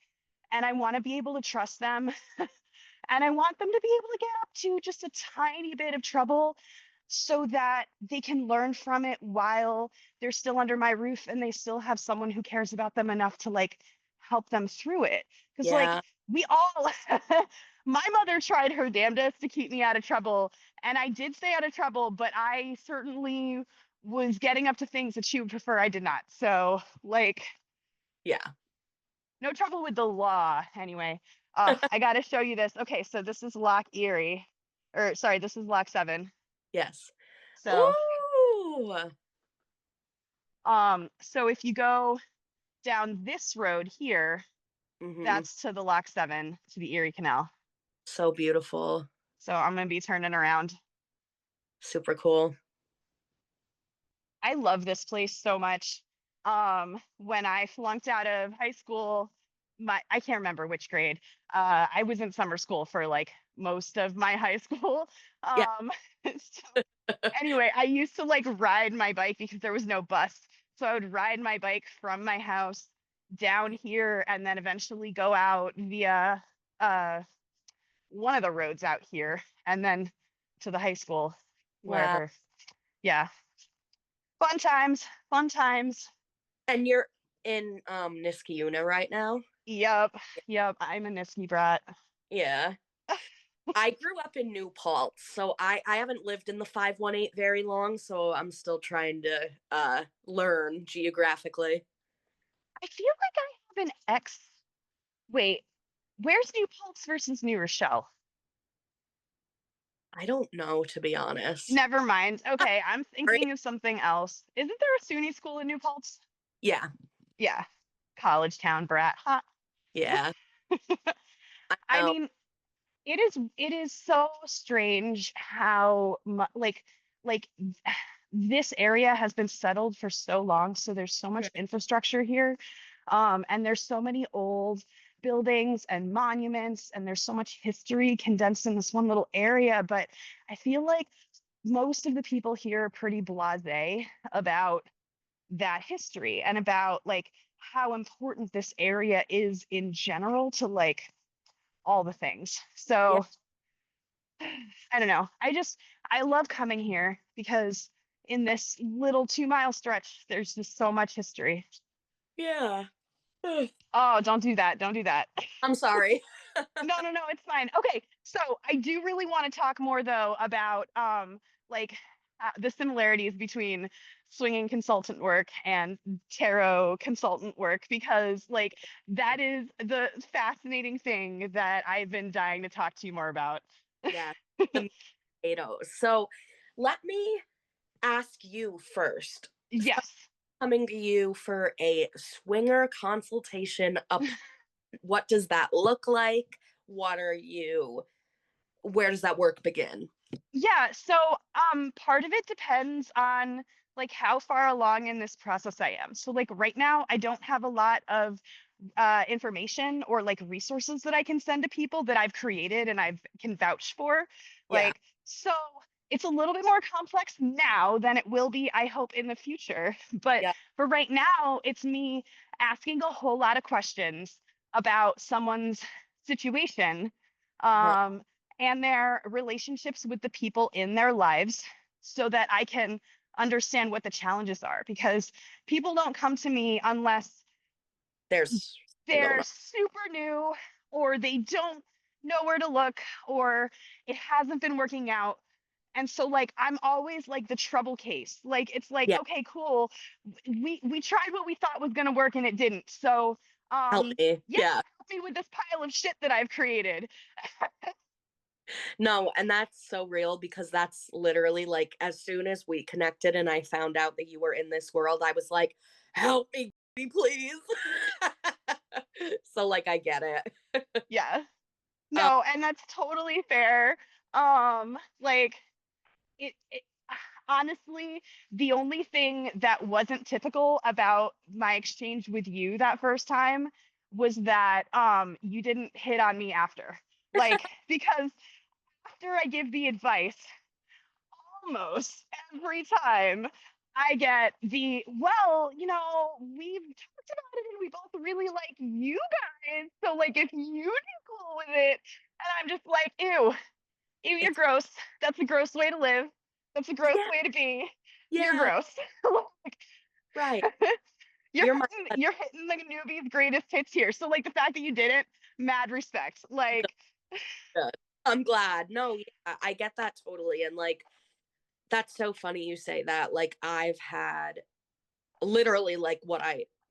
[SPEAKER 2] and I want to be able to trust them and I want them to be able to get up to just a tiny bit of trouble so that they can learn from it while they're still under my roof and they still have someone who cares about them enough to like help them through it. Because, like,
[SPEAKER 1] Yeah.
[SPEAKER 2] we all, my mother tried her damnedest to keep me out of trouble. And I did stay out of trouble, but I certainly was getting up to things that she would prefer I did not. So, like,
[SPEAKER 1] Yeah.
[SPEAKER 2] no trouble with the law anyway. I got to show you this. Okay, so this is Loch Erie, or sorry, this is Loch 7.
[SPEAKER 1] Yes.
[SPEAKER 2] So,
[SPEAKER 1] Ooh.
[SPEAKER 2] so if you go down this road here,
[SPEAKER 1] Hmm.
[SPEAKER 2] that's to the Loch 7 to the Erie Canal.
[SPEAKER 1] So beautiful.
[SPEAKER 2] So I'm gonna be turning around.
[SPEAKER 1] Super cool.
[SPEAKER 2] I love this place so much. When I flunked out of high school, I can't remember which grade. I was in summer school for like most of my high school.
[SPEAKER 1] Yeah.
[SPEAKER 2] So anyway, I used to like ride my bike because there was no bus. So I would ride my bike from my house down here and then eventually go out via uh, one of the roads out here and then to the high school,
[SPEAKER 1] Wow.
[SPEAKER 2] wherever. Yeah. Fun times, fun times.
[SPEAKER 1] And you're in Niskayuna right now?
[SPEAKER 2] Yep, yep. I'm a Niski brat.
[SPEAKER 1] Yeah. I grew up in New Paltz, so I haven't lived in the 518 very long, so I'm still trying to learn geographically.
[SPEAKER 2] I feel like I have an ex. Wait, where's New Paltz versus New Rochelle?
[SPEAKER 1] I don't know, to be honest.
[SPEAKER 2] Never mind. Okay, I'm
[SPEAKER 1] Sorry.
[SPEAKER 2] thinking of something else. Isn't there a SUNY school in New Paltz?
[SPEAKER 1] Yeah.
[SPEAKER 2] Yeah, college town brat. Huh.
[SPEAKER 1] Yeah. I
[SPEAKER 2] I
[SPEAKER 1] know.
[SPEAKER 2] mean, it is so strange how like this area has been settled for so long, so there's so much infrastructure here, and there's so many old buildings and monuments, and there's so much history condensed in this one little area. But I feel like most of the people here are pretty blasé about that history and about like how important this area is in general to like all the things.
[SPEAKER 1] Yeah.
[SPEAKER 2] So I don't know. I love coming here because in this little 2 mile stretch, there's just so much history.
[SPEAKER 1] Yeah. Ugh.
[SPEAKER 2] Oh, don't do that. Don't do that.
[SPEAKER 1] I'm sorry.
[SPEAKER 2] No, no, no, it's fine. Okay, so I do really want to talk more though about like the similarities between swinging consultant work and tarot consultant work because like that is the fascinating thing that I've been dying to talk to you more about.
[SPEAKER 1] Yeah. The potatoes. So let me ask you first.
[SPEAKER 2] Yes.
[SPEAKER 1] Coming to you for a swinger consultation what does that look like? What are you where does that work begin?
[SPEAKER 2] Yeah, so part of it depends on like how far along in this process I am. So like right now I don't have a lot of information or like resources that I can send to people that I've created and I've can vouch for.
[SPEAKER 1] Yeah.
[SPEAKER 2] Like so it's a little bit more complex now than it will be, I hope, in the future. But
[SPEAKER 1] Yeah.
[SPEAKER 2] for right now, it's me asking a whole lot of questions about someone's situation.
[SPEAKER 1] Uh-huh.
[SPEAKER 2] Um, and their relationships with the people in their lives so that I can understand what the challenges are because people don't come to me unless
[SPEAKER 1] There's something going
[SPEAKER 2] they're
[SPEAKER 1] on.
[SPEAKER 2] super new or they don't know where to look or it hasn't been working out. And so like I'm always like the trouble case. Like it's like
[SPEAKER 1] Yeah.
[SPEAKER 2] okay, cool. We tried what we thought was going to work and it didn't. So
[SPEAKER 1] Help me.
[SPEAKER 2] yeah,
[SPEAKER 1] Yeah.
[SPEAKER 2] help me with this pile of shit that I've created.
[SPEAKER 1] No, and that's so real because that's literally like as soon as we connected and I found out that you were in this world, I was like, help me, please. So like I get it.
[SPEAKER 2] Yeah.
[SPEAKER 1] Uh,
[SPEAKER 2] No, and that's totally fair. Like it honestly, the only thing that wasn't typical about my exchange with you that first time was that you didn't hit on me after. Like because after I give the advice, almost every time I get the, well, we've talked about it and we both really like you guys. So like if you do cool with it, and I'm just like, ew, ew, you're
[SPEAKER 1] it's
[SPEAKER 2] gross. That's a gross way to live. That's a gross
[SPEAKER 1] yeah,
[SPEAKER 2] way to be. You're
[SPEAKER 1] yeah,
[SPEAKER 2] gross.
[SPEAKER 1] right.
[SPEAKER 2] you're
[SPEAKER 1] You're my
[SPEAKER 2] hitting you're hitting the newbie's greatest hits here. So like the fact that you didn't, mad respect. Like
[SPEAKER 1] good. I'm glad. No, yeah, I get that totally. And like, that's so funny you say that. Like, I've had literally like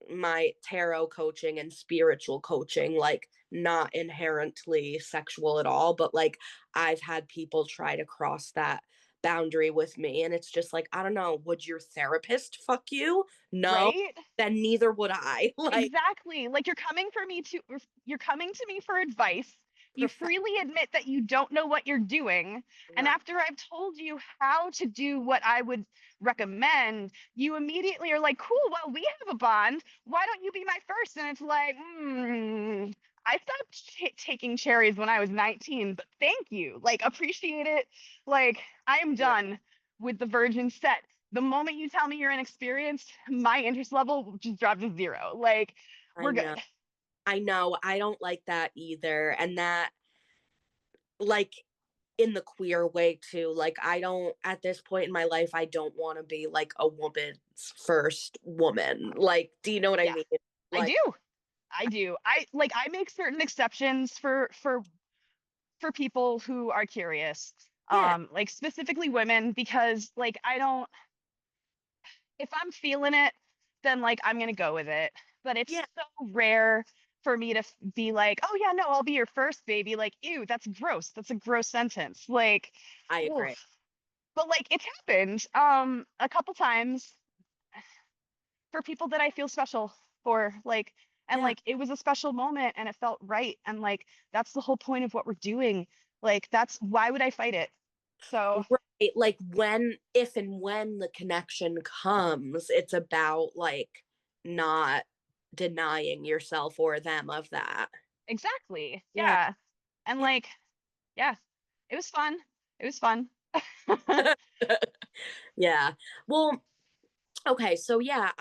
[SPEAKER 1] my tarot coaching and spiritual coaching, like not inherently sexual at all, but like I've had people try to cross that boundary with me. And it's just like, I don't know, would your therapist fuck you? No,
[SPEAKER 2] right?
[SPEAKER 1] then neither would I. Like,
[SPEAKER 2] Exactly. Like you're coming to me for advice. You
[SPEAKER 1] perfect.
[SPEAKER 2] freely admit that you don't know what you're doing. And
[SPEAKER 1] Right.
[SPEAKER 2] after I've told you how to do what I would recommend, you immediately are like, cool, well, we have a bond. Why don't you be my first? And it's like, I stopped taking cherries when I was 19, but thank you. Like, appreciate it. Like, I am
[SPEAKER 1] Yeah,
[SPEAKER 2] done with the virgin set. The moment you tell me you're inexperienced, my interest level just dropped to zero. Like,
[SPEAKER 1] I
[SPEAKER 2] we're
[SPEAKER 1] know.
[SPEAKER 2] good.
[SPEAKER 1] I know. I don't like that either. And that, like, in the queer way too. Like, I don't, at this point in my life, I don't want to be like a woman's first woman. Like, do you know what I
[SPEAKER 2] Yeah,
[SPEAKER 1] mean?
[SPEAKER 2] I
[SPEAKER 1] Like,
[SPEAKER 2] do. I do. I make certain exceptions for people who are curious.
[SPEAKER 1] yeah,
[SPEAKER 2] Like specifically women, because like I don't, if I'm feeling it, then like I'm gonna go with it. But it's
[SPEAKER 1] yeah,
[SPEAKER 2] so rare for me to be like, oh yeah, no, I'll be your first baby. Like, ew, that's gross. That's a gross sentence. Like,
[SPEAKER 1] I agree.
[SPEAKER 2] oof. But like it's happened a couple times for people that I feel special for. Like, and
[SPEAKER 1] Yeah.
[SPEAKER 2] like it was a special moment and it felt right. And like that's the whole point of what we're doing. Like that's why would I fight it? So
[SPEAKER 1] Right. Like, when, if and when the connection comes, it's about like not denying yourself or them of that.
[SPEAKER 2] exactly.
[SPEAKER 1] Yeah.
[SPEAKER 2] Yeah. And
[SPEAKER 1] Yeah.
[SPEAKER 2] like, yeah, it was fun. It was fun.
[SPEAKER 1] Yeah. Well, okay. So, yeah,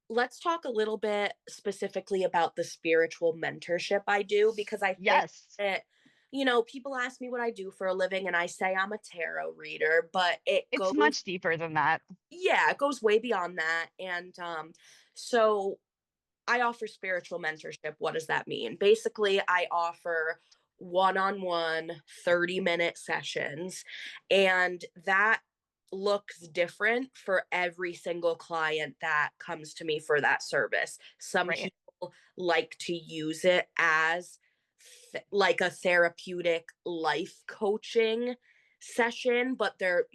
[SPEAKER 1] let's talk a little bit specifically about the spiritual mentorship I do, because I think
[SPEAKER 2] Yes.
[SPEAKER 1] that, people ask me what I do for a living and I say I'm a tarot reader, but
[SPEAKER 2] It's much deeper than that.
[SPEAKER 1] yeah, it goes way beyond that. And so I offer spiritual mentorship. What does that mean? Basically, I offer one-on-one 30-minute sessions, and that looks different for every single client that comes to me for that service. Some
[SPEAKER 2] Right.
[SPEAKER 1] people like to use it as like a therapeutic life coaching session, but they're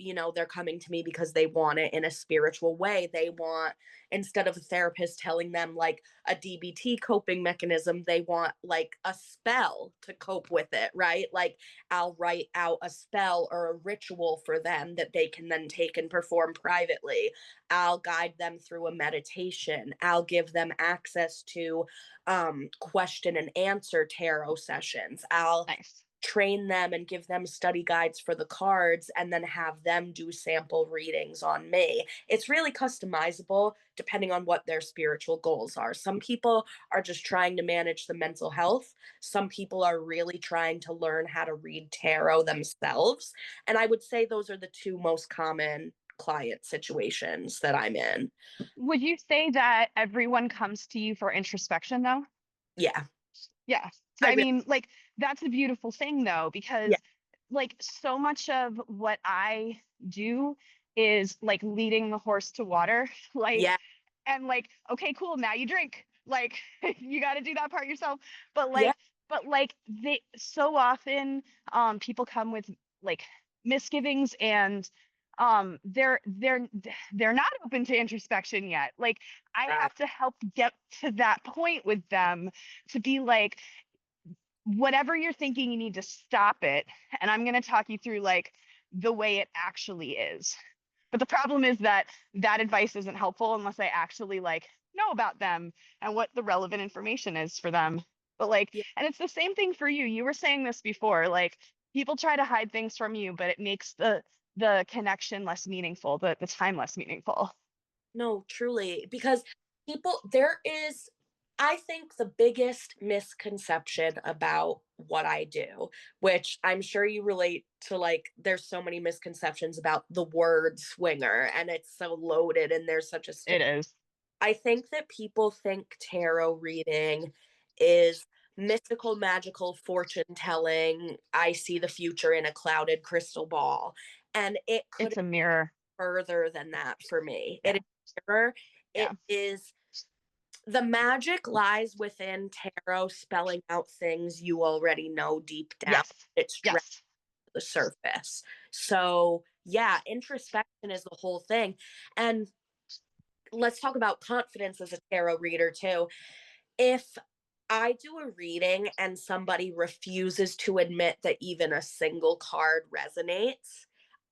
[SPEAKER 1] coming to me because they want it in a spiritual way. They want, instead of a therapist telling them like a DBT coping mechanism, they want like a spell to cope with it, right? Like, I'll write out a spell or a ritual for them that they can then take and perform privately. I'll guide them through a meditation. I'll give them access to question and answer tarot sessions. I'll
[SPEAKER 2] Nice.
[SPEAKER 1] train them and give them study guides for the cards and then have them do sample readings on me. It's really customizable depending on what their spiritual goals are. Some people are just trying to manage the mental health. Some people are really trying to learn how to read tarot themselves. And I would say those are the two most common client situations that I'm in.
[SPEAKER 2] Would you say that everyone comes to you for introspection though?
[SPEAKER 1] Yeah.
[SPEAKER 2] Yeah. So,
[SPEAKER 1] I
[SPEAKER 2] I
[SPEAKER 1] really
[SPEAKER 2] mean, like, that's a beautiful thing though,
[SPEAKER 1] yeah.
[SPEAKER 2] because like so much of what I do is like leading the horse to water. Like,
[SPEAKER 1] Yeah.
[SPEAKER 2] and like, okay, cool, now you drink. Like, you got to do that part yourself. But
[SPEAKER 1] Yeah.
[SPEAKER 2] like, but like they so often people come with like misgivings and they're not open to introspection yet. Like I
[SPEAKER 1] Right.
[SPEAKER 2] have to help get to that point with them to be like whatever you're thinking, you need to stop it. And I'm going to talk you through like the way it actually is. But the problem is that that advice isn't helpful unless I actually like know about them and what the relevant information is for them. But like,
[SPEAKER 1] Yeah.
[SPEAKER 2] and it's the same thing for you. You were saying this before, like people try to hide things from you, but it makes the connection less meaningful, the time less meaningful.
[SPEAKER 1] No, truly, because there is, I think the biggest misconception about what I do, which I'm sure you relate to, like, there's so many misconceptions about the word swinger, and it's so loaded, and there's such a
[SPEAKER 2] It
[SPEAKER 1] stigma.
[SPEAKER 2] is.
[SPEAKER 1] I think that people think tarot reading is mystical, magical fortune telling. I see the future in a clouded crystal ball. And it could
[SPEAKER 2] It's a mirror.
[SPEAKER 1] further than that for me. It
[SPEAKER 2] Yeah.
[SPEAKER 1] is mirror. It
[SPEAKER 2] Yeah.
[SPEAKER 1] is the magic lies within tarot spelling out things you already know deep down.
[SPEAKER 2] Yes.
[SPEAKER 1] It's dragged
[SPEAKER 2] Yes.
[SPEAKER 1] to the surface. So yeah, introspection is the whole thing. And let's talk about confidence as a tarot reader too. If I do a reading and somebody refuses to admit that even a single card resonates,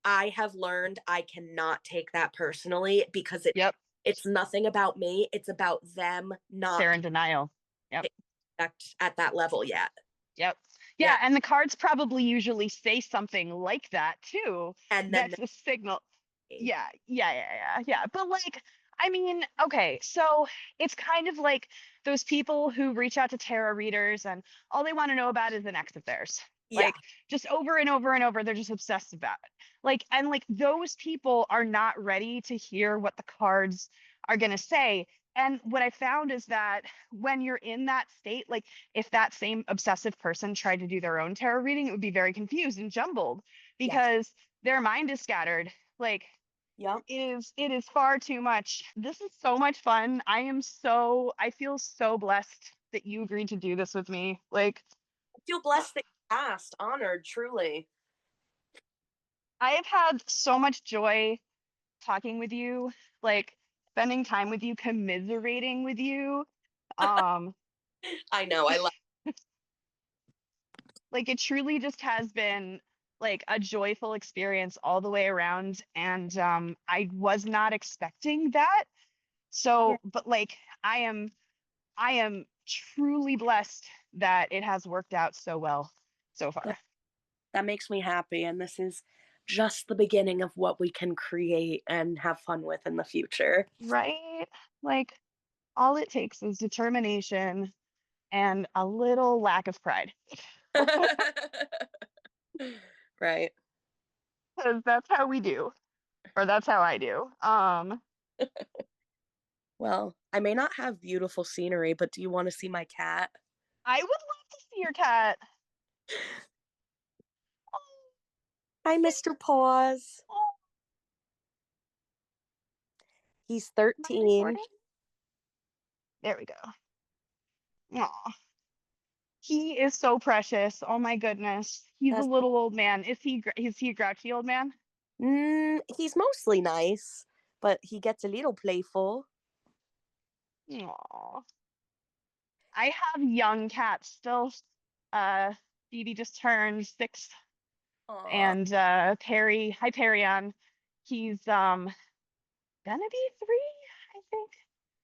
[SPEAKER 1] I have learned I cannot take that personally because
[SPEAKER 2] Yep.
[SPEAKER 1] it's nothing about me. It's about them not
[SPEAKER 2] They're
[SPEAKER 1] being
[SPEAKER 2] in denial. Yep.
[SPEAKER 1] at that level yet.
[SPEAKER 2] Yep.
[SPEAKER 1] Yeah.
[SPEAKER 2] Yeah, and the cards probably usually say something like that too.
[SPEAKER 1] And then
[SPEAKER 2] That's a signal.
[SPEAKER 1] they,
[SPEAKER 2] Yeah. But like, I mean, okay, so it's kind of like those people who reach out to tarot readers and all they want to know about is an ex of theirs.
[SPEAKER 1] yeah,
[SPEAKER 2] Like just over and over and over, they're just obsessed about it. Like, and like those people are not ready to hear what the cards are going to say. And what I found is that when you're in that state, like if that same obsessive person tried to do their own tarot reading, it would be very confused and jumbled
[SPEAKER 1] yes,
[SPEAKER 2] because their mind is scattered. Like
[SPEAKER 1] yep.
[SPEAKER 2] it is far too much. This is so much fun. I feel so blessed that you agreed to do this with me. Like
[SPEAKER 1] I feel blessed that you asked, honored, truly.
[SPEAKER 2] I have had so much joy talking with you, like spending time with you, commiserating with you. Um,
[SPEAKER 1] I know. I love.
[SPEAKER 2] like it truly just has been like a joyful experience all the way around. And I was not expecting that.
[SPEAKER 1] Yeah,
[SPEAKER 2] So, but like I am truly blessed that it has worked out so well so
[SPEAKER 1] that,
[SPEAKER 2] far.
[SPEAKER 1] that makes me happy, and this is just the beginning of what we can create and have fun with in the future.
[SPEAKER 2] Right? Like all it takes is determination and a little lack of pride.
[SPEAKER 1] Right.
[SPEAKER 2] Because that's how we do, or that's how I do.
[SPEAKER 1] Well, I may not have beautiful scenery, but do you want to see my cat?
[SPEAKER 2] I would love to see your cat. Oh,
[SPEAKER 1] Hi, Mr. Paws.
[SPEAKER 2] oh,
[SPEAKER 1] He's
[SPEAKER 2] am I
[SPEAKER 1] 13.
[SPEAKER 2] recording? There we go. Aw, he is so precious. Oh my goodness. He's a
[SPEAKER 1] That's,
[SPEAKER 2] little old man. Is he a grouchy old man?
[SPEAKER 1] he's mostly nice, but he gets a little playful.
[SPEAKER 2] Aw. I have young cats still. Uh, Phoebe just turned 6,
[SPEAKER 1] Aw.
[SPEAKER 2] and Perry, hi Perryon, he's gonna be 3, I think.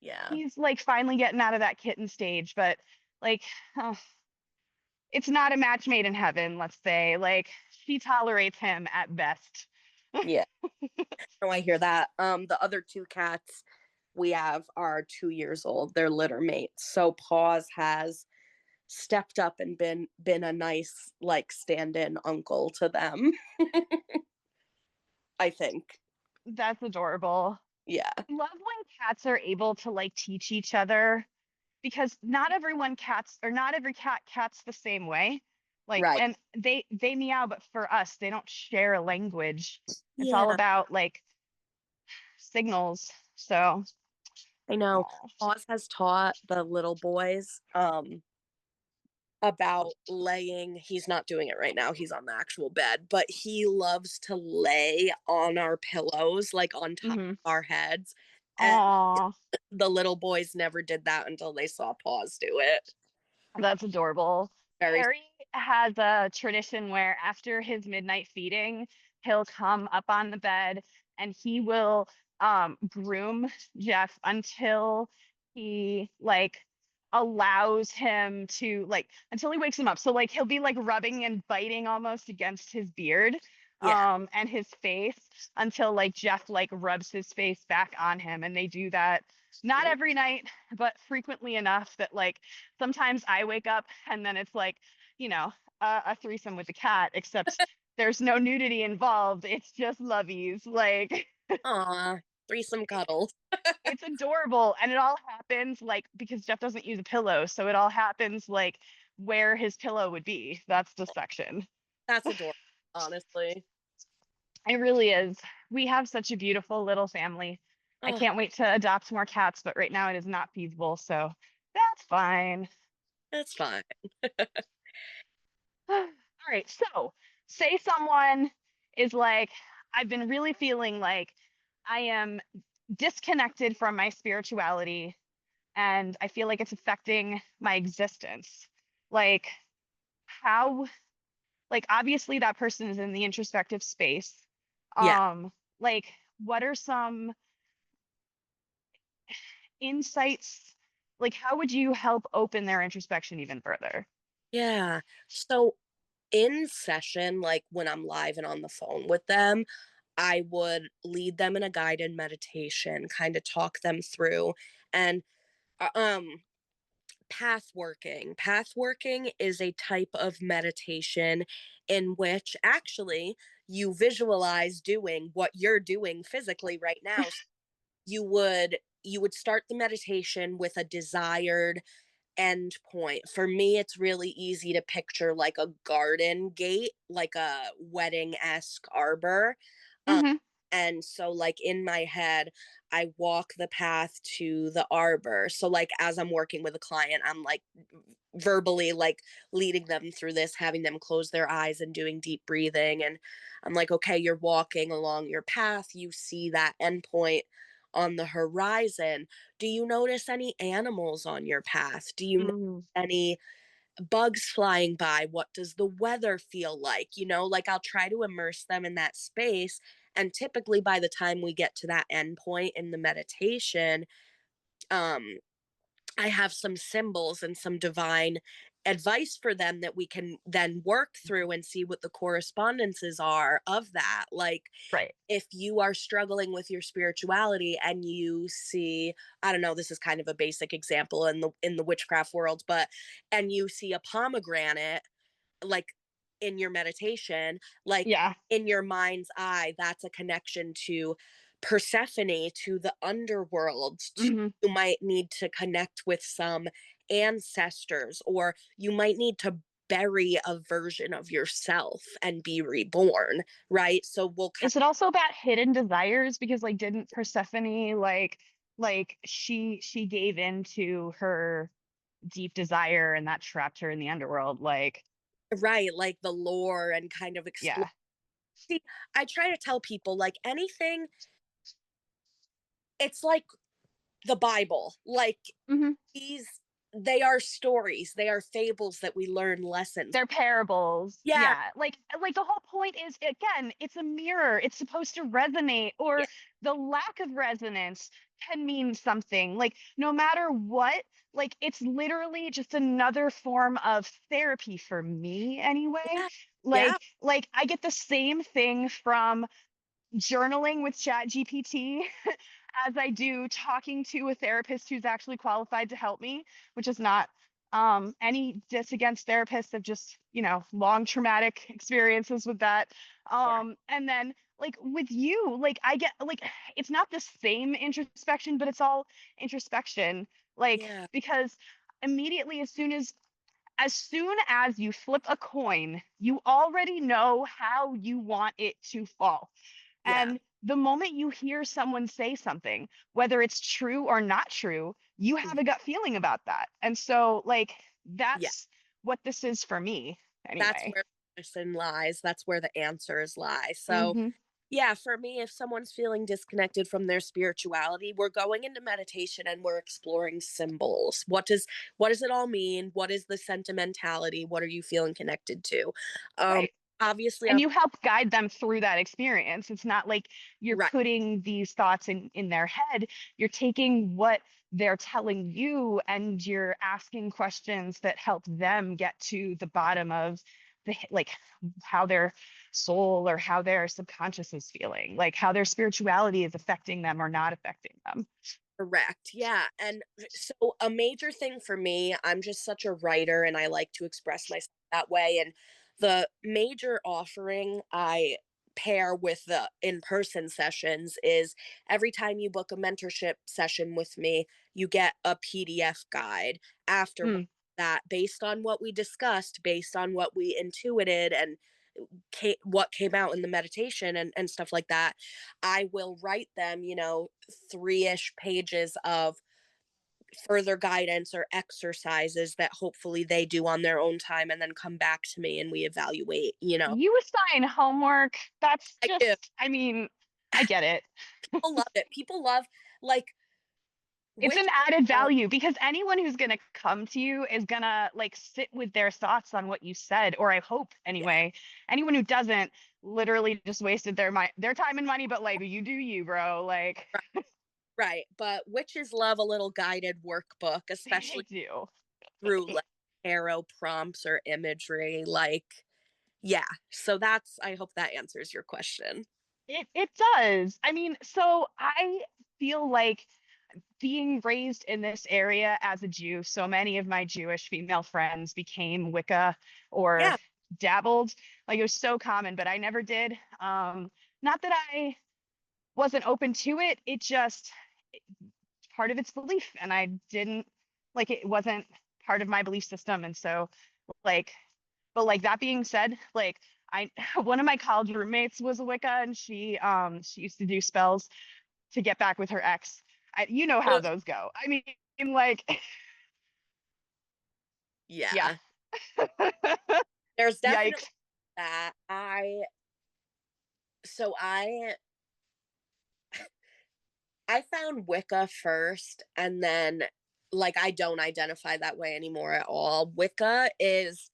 [SPEAKER 1] Yeah.
[SPEAKER 2] He's like finally getting out of that kitten stage, but like, uh, it's not a match made in heaven, let's say. Like, she tolerates him at best.
[SPEAKER 1] Yeah. Oh, I hear that. The other two cats we have are 2 years old. They're litter mates. So Paws has stepped up and been a nice like stand-in uncle to them. I think.
[SPEAKER 2] That's adorable.
[SPEAKER 1] Yeah.
[SPEAKER 2] Love when cats are able to like teach each other because not every cat's the same way. Like,
[SPEAKER 1] Right.
[SPEAKER 2] and they meow, but for us, they don't share a language. It's all
[SPEAKER 1] Yeah.
[SPEAKER 2] about like signals. So,
[SPEAKER 1] I know.
[SPEAKER 2] oh,
[SPEAKER 1] Oz has taught the little boys about laying. He's not doing it right now. He's on the actual bed, but he loves to lay on our pillows, like on top
[SPEAKER 2] mm-hmm.
[SPEAKER 1] of our heads. And
[SPEAKER 2] Oh,
[SPEAKER 1] the little boys never did that until they saw Paws do it.
[SPEAKER 2] that's adorable.
[SPEAKER 1] Very
[SPEAKER 2] Harry has a tradition where after his midnight feeding, he'll come up on the bed and he will groom Jeff until he like allows him to like until he wakes him up. So like he'll be like rubbing and biting almost against his beard
[SPEAKER 1] yeah.
[SPEAKER 2] and his face until like Jeff like rubs his face back on him, and they do that not
[SPEAKER 1] Ooh.
[SPEAKER 2] every night but frequently enough that like sometimes I wake up and then it's like, you know, a threesome with the cat, except there's no nudity involved. It's just lovies. Like,
[SPEAKER 1] Aw, threesome cuddles.
[SPEAKER 2] it's adorable. And it all happens like because Jeff doesn't use a pillow. So it all happens like where his pillow would be. That's the section.
[SPEAKER 1] That's adorable, honestly.
[SPEAKER 2] It really is. We have such a beautiful little family. I
[SPEAKER 1] Oh,
[SPEAKER 2] can't wait to adopt more cats, but right now it is not feasible. So that's fine.
[SPEAKER 1] that's fine.
[SPEAKER 2] All right. So, say someone is like, I've been really feeling like I am disconnected from my spirituality and I feel like it's affecting my existence. Like, how, like, obviously that person is in the introspective space.
[SPEAKER 1] Yeah.
[SPEAKER 2] Like, what are some insights? Like, how would you help open their introspection even further?
[SPEAKER 1] Yeah. So in session, like when I'm live and on the phone with them, I would lead them in a guided meditation, kind of talk them through and uh, um path working. Path working is a type of meditation in which actually you visualize doing what you're doing physically right now. So you would start the meditation with a desired end point. For me, it's really easy to picture like a garden gate, like a wedding-esque arbor. Um,
[SPEAKER 2] Hmm.
[SPEAKER 1] and so like in my head, I walk the path to the arbor. So like as I'm working with a client, I'm like verbally like leading them through this, having them close their eyes and doing deep breathing. And I'm like, okay, you're walking along your path, you see that endpoint on the horizon. Do you notice any animals on your path? Do you notice
[SPEAKER 2] Mm.
[SPEAKER 1] any bugs flying by? What does the weather feel like? Like I'll try to immerse them in that space. And typically by the time we get to that end point in the meditation, um, I have some symbols and some divine advice for them that we can then work through and see what the correspondences are of that. Like
[SPEAKER 2] Right.
[SPEAKER 1] if you are struggling with your spirituality and you see, I don't know, this is kind of a basic example in the witchcraft world, but and you see a pomegranate like in your meditation, like
[SPEAKER 2] Yeah.
[SPEAKER 1] in your mind's eye, that's a connection to Persephone, to the underworld,
[SPEAKER 2] Hmm.
[SPEAKER 1] you might need to connect with some ancestors, or you might need to bury a version of yourself and be reborn, right? So we'll kind
[SPEAKER 2] Is it also about hidden desires? Because like didn't Persephone like she gave in to her deep desire and that trapped her in the underworld? Like,
[SPEAKER 1] of right, like the lore and kind of explore.
[SPEAKER 2] yeah.
[SPEAKER 1] See, I try to tell people like anything, it's like the Bible. Like
[SPEAKER 2] Hmm.
[SPEAKER 1] these they are stories, they are fables that we learn lessons.
[SPEAKER 2] They're parables.
[SPEAKER 1] Yeah,
[SPEAKER 2] Yeah. Like the whole point is again, it's a mirror. It's supposed to resonate or
[SPEAKER 1] yeah,
[SPEAKER 2] the lack of resonance can mean something. Like no matter what, like it's literally just another form of therapy for me anyway.
[SPEAKER 1] yeah, yeah,
[SPEAKER 2] Like I get the same thing from journaling with Chat GPT as I do talking to a therapist who's actually qualified to help me, which is not any diss against therapists of just, you know, long traumatic experiences with that.
[SPEAKER 1] sure.
[SPEAKER 2] And then like with you, like I get like it's not the same introspection, but it's all introspection. Like
[SPEAKER 1] Yeah,
[SPEAKER 2] because immediately as soon as you flip a coin, you already know how you want it to fall.
[SPEAKER 1] yeah,
[SPEAKER 2] And the moment you hear someone say something, whether it's true or not true, you
[SPEAKER 1] mm,
[SPEAKER 2] have a gut feeling about that. And so, like,
[SPEAKER 1] yeah.
[SPEAKER 2] that's what this is for me,
[SPEAKER 1] That's
[SPEAKER 2] anyway.
[SPEAKER 1] where the medicine lies. That's where the answers lie. So,
[SPEAKER 2] Hmm.
[SPEAKER 1] Yeah, for me, if someone's feeling disconnected from their spirituality, we're going into meditation and we're exploring symbols. What does it all mean? What is the sentimentality? What are you feeling connected to? Um
[SPEAKER 2] Right.
[SPEAKER 1] Obviously
[SPEAKER 2] And
[SPEAKER 1] on
[SPEAKER 2] you help guide them through that experience. It's not like you're
[SPEAKER 1] right,
[SPEAKER 2] putting these thoughts in their head. You're taking what they're telling you and you're asking questions that help them get to the bottom of the like how their soul or how their subconscious is feeling, like how their spirituality is affecting them or not affecting them.
[SPEAKER 1] correct. Yeah. And so a major thing for me, I'm just such a writer and I like to express myself that way. And the major offering I pair with the in-person sessions is every time you book a mentorship session with me, you get a PDF guide after
[SPEAKER 2] Hmm.
[SPEAKER 1] that based on what we discussed, based on what we intuited and what came out in the meditation and stuff like that. I will write them, 3-ish pages of further guidance or exercises that hopefully they do on their own time and then come back to me and we evaluate.
[SPEAKER 2] You assign homework. That's
[SPEAKER 1] I do.
[SPEAKER 2] just, I mean, I get it.
[SPEAKER 1] People love it. People love, like,
[SPEAKER 2] It's an
[SPEAKER 1] which
[SPEAKER 2] added
[SPEAKER 1] are,
[SPEAKER 2] value because anyone who's going to come to you is going to like sit with their thoughts on what you said, or I hope
[SPEAKER 1] yeah,
[SPEAKER 2] anyway. Anyone who doesn't literally just wasted their time and money, but like you do you, bro. Like
[SPEAKER 1] right, right. But witches love a little guided workbook,
[SPEAKER 2] they
[SPEAKER 1] especially
[SPEAKER 2] do.
[SPEAKER 1] through like tarot prompts or imagery. Like, yeah. So I hope that answers your question.
[SPEAKER 2] It does. I mean, so I feel like being raised in this area as a Jew, so many of my Jewish female friends became Wicca or
[SPEAKER 1] Yeah,
[SPEAKER 2] dabbled. Like it was so common, but I never did. Not that I wasn't open to it, it just part of its belief, and I didn't like it wasn't part of my belief system. And so, like, but like that being said, like I one of my college roommates was a Wicca, and she used to do spells to get back with her ex. You know how
[SPEAKER 1] ugh,
[SPEAKER 2] those go. I mean, like, yeah.
[SPEAKER 1] yeah. There's definitely
[SPEAKER 2] Yikes.
[SPEAKER 1] that. I found Wicca first and then like I don't identify that way anymore at all. Wicca is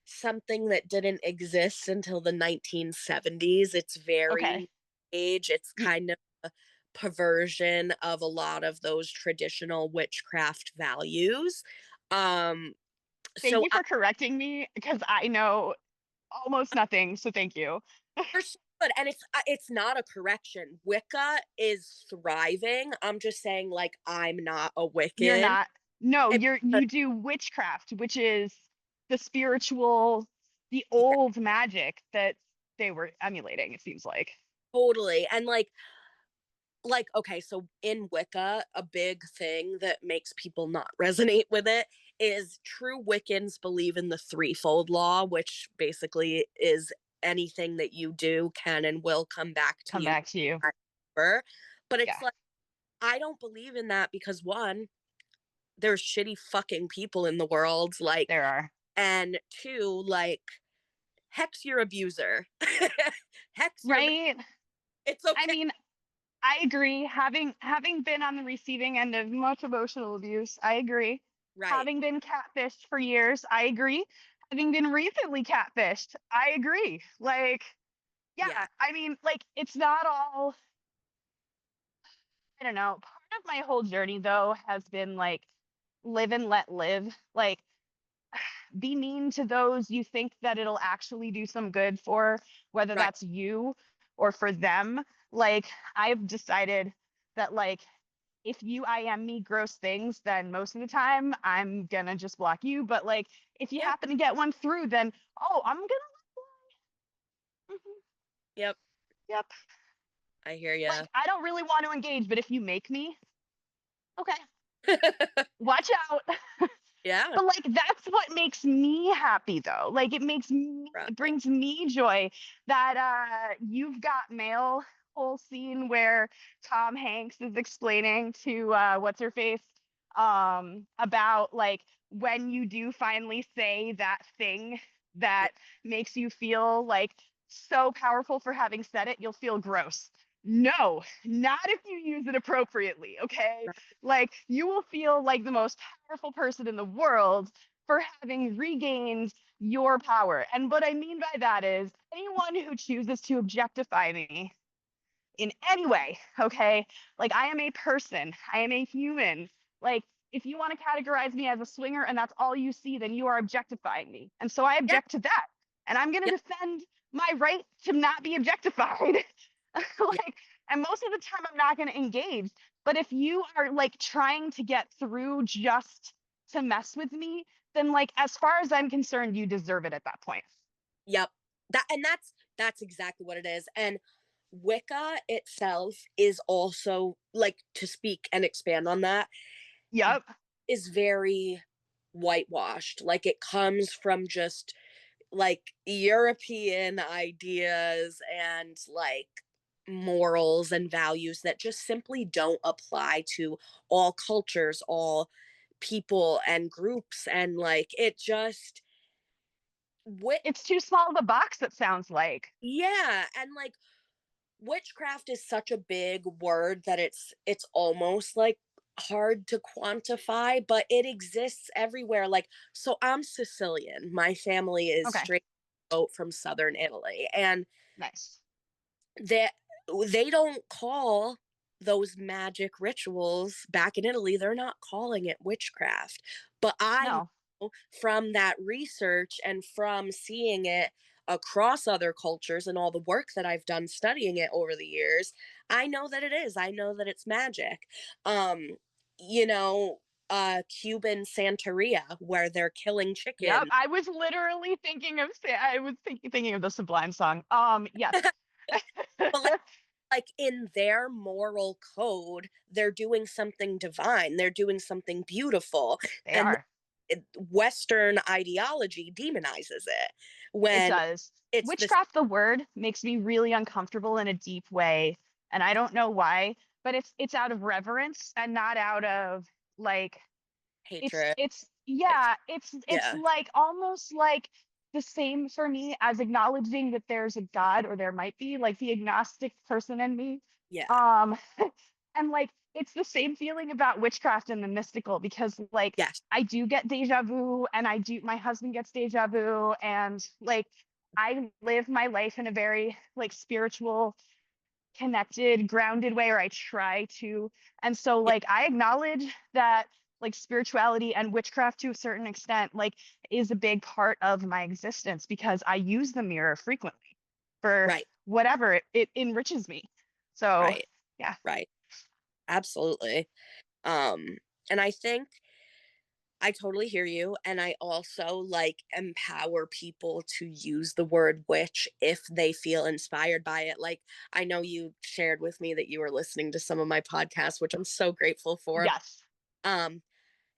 [SPEAKER 1] something that didn't exist until the 1970s. It's very
[SPEAKER 2] Okay.
[SPEAKER 1] new age. It's
[SPEAKER 2] Y-
[SPEAKER 1] kind of a perversion of a lot of those traditional witchcraft values. Um
[SPEAKER 2] Thank
[SPEAKER 1] so
[SPEAKER 2] you for correcting me because I know almost nothing. So thank you.
[SPEAKER 1] You're so good, and it's not a correction. Wicca is thriving. I'm just saying, like, I'm not a
[SPEAKER 2] You're
[SPEAKER 1] Wiccan.
[SPEAKER 2] not. No,
[SPEAKER 1] It,
[SPEAKER 2] you do witchcraft, which is the spiritual, the
[SPEAKER 1] yeah,
[SPEAKER 2] old magic that they were emulating, it seems like.
[SPEAKER 1] totally. And okay, so in Wicca, a big thing that makes people not resonate with it is true Wiccans believe in the threefold law, which basically is anything that you do can and will come back to
[SPEAKER 2] Come
[SPEAKER 1] you.
[SPEAKER 2] back to you.
[SPEAKER 1] But
[SPEAKER 2] Yeah,
[SPEAKER 1] it's like I don't believe in that because one, there's shitty fucking people in the world, like,
[SPEAKER 2] there are.
[SPEAKER 1] and two, like, hex your abuser. Hex your
[SPEAKER 2] Right?
[SPEAKER 1] it's
[SPEAKER 2] I
[SPEAKER 1] okay.
[SPEAKER 2] mean, I agree. Having been on the receiving end of much emotional abuse, I agree.
[SPEAKER 1] Right.
[SPEAKER 2] Having been catfished for years, I agree. Having been recently catfished, I agree. Like,
[SPEAKER 1] Yeah.
[SPEAKER 2] yeah, I mean, like it's not all, I don't know. Part of my whole journey though has been like live and let live. Like be mean to those you think that it'll actually do some good for, whether
[SPEAKER 1] Right.
[SPEAKER 2] that's you or for them. Like I've decided that like if you IM me gross things, then most of the time I'm gonna just block you. But like if you
[SPEAKER 1] Yeah.
[SPEAKER 2] happen to get one through, then oh, I'm gonna mhm,
[SPEAKER 1] Yep.
[SPEAKER 2] yep.
[SPEAKER 1] I hear
[SPEAKER 2] Like
[SPEAKER 1] ya.
[SPEAKER 2] I don't really want to engage, but if you make me, okay, watch out.
[SPEAKER 1] Yeah.
[SPEAKER 2] But like that's what makes me happy though. Like it
[SPEAKER 1] Right.
[SPEAKER 2] brings me joy that you've got mail whole scene where Tom Hanks is explaining to what's her face about like when you do finally say that thing that makes you feel like so powerful for having said it, you'll feel gross. No, not if you use it appropriately, okay? Like, you will feel like the most powerful person in the world for having regained your power. And what I mean by that is anyone who chooses to objectify me in any way, okay? Like, I am a person, I am a human. Like, if you want to categorize me as a swinger and that's all you see, then you are objectifying me. And so I
[SPEAKER 1] Yeah.
[SPEAKER 2] object to that. And I'm going
[SPEAKER 1] Yeah.
[SPEAKER 2] to defend my right to not be objectified.
[SPEAKER 1] Yeah.
[SPEAKER 2] Like, and most of the time I'm not going to engage. But if you are like trying to get through just to mess with me, then like as far as I'm concerned, you deserve it at that point.
[SPEAKER 1] Yep. That's exactly what it is. And Wicca itself is also, like, to speak and expand on that,
[SPEAKER 2] Yep.
[SPEAKER 1] is very whitewashed. Like, it comes from just like European ideas and like morals and values that just simply don't apply to all cultures, all people and groups. And like, it just, wit,
[SPEAKER 2] It's too small of a box, it sounds like.
[SPEAKER 1] yeah. And like, witchcraft is such a big word that it's almost like hard to quantify, but it exists everywhere. Like, so I'm Sicilian, my family is
[SPEAKER 2] Okay.
[SPEAKER 1] straight out from southern Italy, and
[SPEAKER 2] Nice.
[SPEAKER 1] that they don't call those magic rituals back in Italy, they're not calling it witchcraft. But I
[SPEAKER 2] No.
[SPEAKER 1] know from that research and from seeing it across other cultures and all the work that I've done studying it over the years, I know that it is. I know that it's magic. Um, you know, Cuban Santeria, where they're killing
[SPEAKER 2] Yep.
[SPEAKER 1] chickens.
[SPEAKER 2] I was literally thinking of thinking of the Sublime song. Yes.
[SPEAKER 1] But like in their moral code, they're doing something divine, they're doing something beautiful,
[SPEAKER 2] They
[SPEAKER 1] and
[SPEAKER 2] are.
[SPEAKER 1] Western ideology demonizes it
[SPEAKER 2] It
[SPEAKER 1] when
[SPEAKER 2] does.
[SPEAKER 1] it's the
[SPEAKER 2] Witchcraft, the word, makes me really uncomfortable in a deep way, and I don't know why, but it's out of reverence and not out of like
[SPEAKER 1] hatred.
[SPEAKER 2] it's
[SPEAKER 1] Like,
[SPEAKER 2] yeah, it's
[SPEAKER 1] yeah,
[SPEAKER 2] like almost like the same for me as acknowledging that there's a God or there might be like the agnostic person in me.
[SPEAKER 1] yeah,
[SPEAKER 2] Um and like it's the same feeling about witchcraft and the mystical because like
[SPEAKER 1] yes,
[SPEAKER 2] I do get deja vu and I do my husband gets deja vu and like I live my life in a very like spiritual connected, grounded way, or I try to. And so,
[SPEAKER 1] yeah,
[SPEAKER 2] like, I acknowledge that, like, spirituality and witchcraft to a certain extent, like, is a big part of my existence because I use the mirror frequently for
[SPEAKER 1] right,
[SPEAKER 2] whatever it enriches me. So,
[SPEAKER 1] right,
[SPEAKER 2] yeah,
[SPEAKER 1] right, absolutely. Um, and I think I totally hear you. And I also like empower people to use the word witch if they feel inspired by it. Like, I know you shared with me that you were listening to some of my podcasts, which I'm so grateful for.
[SPEAKER 2] yes,
[SPEAKER 1] Um,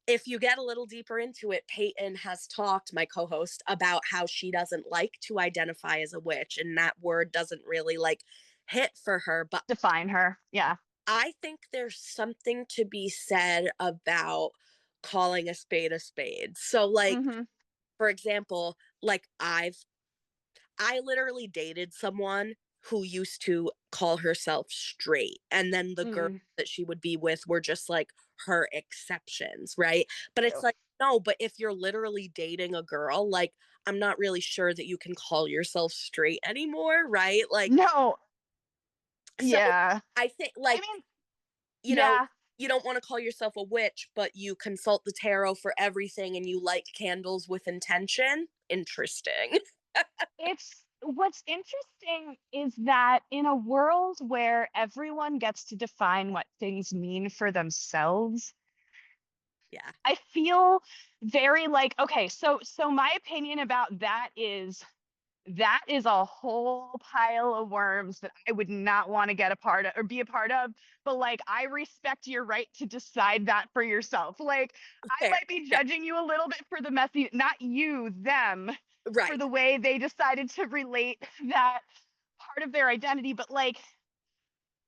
[SPEAKER 1] if you get a little deeper into it, Peyton has talked, my co host, about how she doesn't like to identify as a witch and that word doesn't really like hit for her. But
[SPEAKER 2] define her. Yeah.
[SPEAKER 1] I think there's something to be said about calling a spade a spade. So, like,
[SPEAKER 2] Mm-hmm.
[SPEAKER 1] for example, like I literally dated someone who used to call herself straight, and then the girls
[SPEAKER 2] Mm.
[SPEAKER 1] that she would be with were just like her exceptions, right? But it's
[SPEAKER 2] Ew.
[SPEAKER 1] like, no, but if you're literally dating a girl, like, I'm not really sure that you can call yourself straight anymore, right? Like,
[SPEAKER 2] No.
[SPEAKER 1] so
[SPEAKER 2] Yeah.
[SPEAKER 1] I think,
[SPEAKER 2] I
[SPEAKER 1] like,
[SPEAKER 2] mean,
[SPEAKER 1] you know,
[SPEAKER 2] yeah.
[SPEAKER 1] you don't want to call yourself a witch, but you consult the tarot for everything and you light candles with intention. Interesting.
[SPEAKER 2] It's what's interesting is that in a world where everyone gets to define what things mean for themselves,
[SPEAKER 1] Yeah.
[SPEAKER 2] I feel very like, okay, so my opinion about that is a whole pile of worms that I would not want to get a part of or be a part of. But like, I respect your right to decide that for yourself. Like, I
[SPEAKER 1] Fair.
[SPEAKER 2] might be
[SPEAKER 1] Yeah.
[SPEAKER 2] judging you a little bit for the messy, not you, them, for
[SPEAKER 1] Right.
[SPEAKER 2] the way they decided to relate that part of their identity. But like,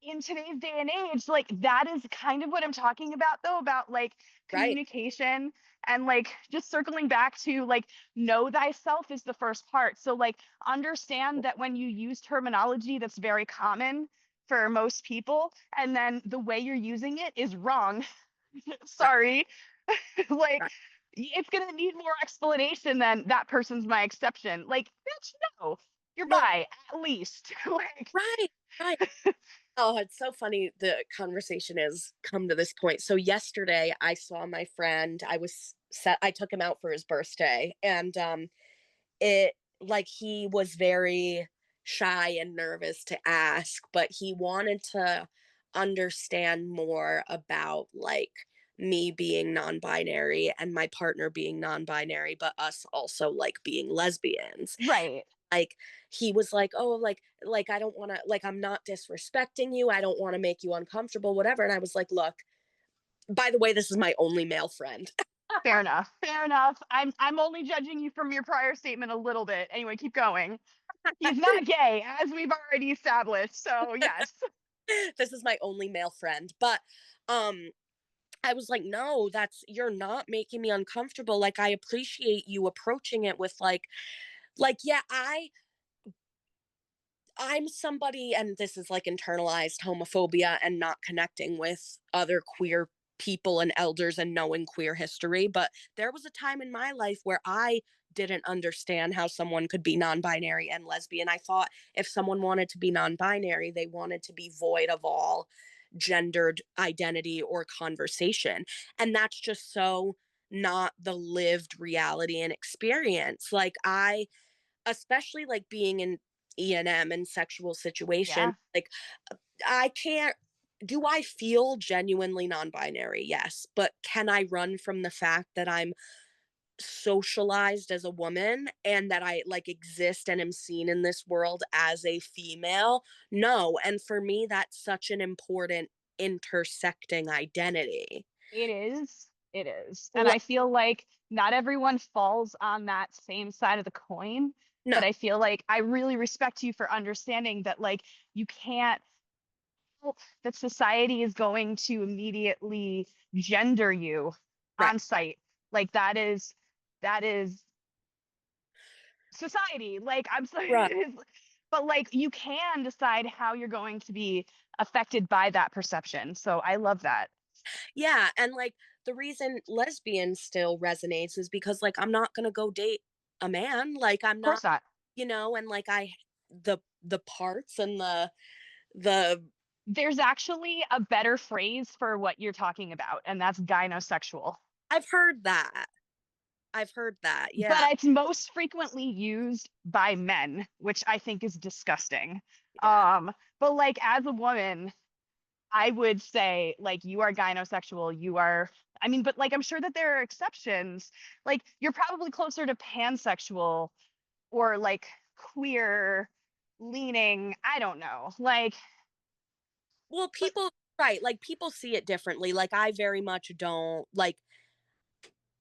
[SPEAKER 2] in today's day and age, like that is kind of what I'm talking about though, about like
[SPEAKER 1] Right.
[SPEAKER 2] communication And like just circling back to like know thyself is the first part. So like understand that when you use terminology that's very common for most people, and then the way you're using it is wrong.
[SPEAKER 1] Right,
[SPEAKER 2] Sorry. Like
[SPEAKER 1] right,
[SPEAKER 2] it's gonna need more explanation than that person's my exception. Like, bitch, no, you're
[SPEAKER 1] no,
[SPEAKER 2] bi at least. Like,
[SPEAKER 1] right, right. Oh, it's so funny the conversation has come to this point. So yesterday I saw my friend. I took him out for his birthday and it like he was very shy and nervous to ask, but he wanted to understand more about like me being non-binary and my partner being non-binary, but us also like being lesbians.
[SPEAKER 2] right.
[SPEAKER 1] Like he was like, "Oh, like I don't want to like I'm not disrespecting you. I don't want to make you uncomfortable, whatever." And I was like, "Look, by the way, this is my only male friend."
[SPEAKER 2] Fair enough. Fair enough. I'm only judging you from your prior statement a little bit. Anyway, keep going. He's not gay, as we've already established. So yes.
[SPEAKER 1] This is my only male friend. But um I was like, "No, that's you're not making me uncomfortable. Like I appreciate you approaching it with yeah, I'm somebody, and this is like internalized homophobia and not connecting with other queer people and elders and knowing queer history. But there was a time in my life where I didn't understand how someone could be non binary and lesbian. I thought if someone wanted to be non binary, they wanted to be void of all gendered identity or conversation. And that's just so not the lived reality and experience. Like, especially like being in E&M and sexual situation,
[SPEAKER 2] Yeah,
[SPEAKER 1] like I can't do I feel genuinely non-binary? Yes, but can I run from the fact that I'm socialized as a woman and that I like exist and am seen in this world as a female? No, and for me that's such an important intersecting identity.
[SPEAKER 2] it is. It is. And
[SPEAKER 1] Like,
[SPEAKER 2] I feel like not everyone falls on that same side of the coin, but
[SPEAKER 1] no,
[SPEAKER 2] I feel like I really respect you for understanding that like you can't that society is going to immediately gender you
[SPEAKER 1] right.
[SPEAKER 2] on site. Like that is society. Like I'm
[SPEAKER 1] Right.
[SPEAKER 2] sorry, but like you can decide how you're going to be affected by that perception. So I love that.
[SPEAKER 1] Yeah, and like the reason lesbian still resonates is because like I'm not going to go date a man. Like I'm
[SPEAKER 2] Of
[SPEAKER 1] not,
[SPEAKER 2] course not.
[SPEAKER 1] and like the parts and the
[SPEAKER 2] There's actually a better phrase for what you're talking about, and that's gynosexual.
[SPEAKER 1] I've heard that. I've heard that.
[SPEAKER 2] But
[SPEAKER 1] Yeah.
[SPEAKER 2] it's most frequently used by men, which I think is disgusting.
[SPEAKER 1] Yeah.
[SPEAKER 2] But like as a woman, I would say like you are gynosexual, you are I mean, but like I'm sure that there are exceptions. Like you're probably closer to pansexual or like queer leaning, I don't know. Like
[SPEAKER 1] Well,
[SPEAKER 2] but
[SPEAKER 1] people right, like people see it differently. Like I very much don't like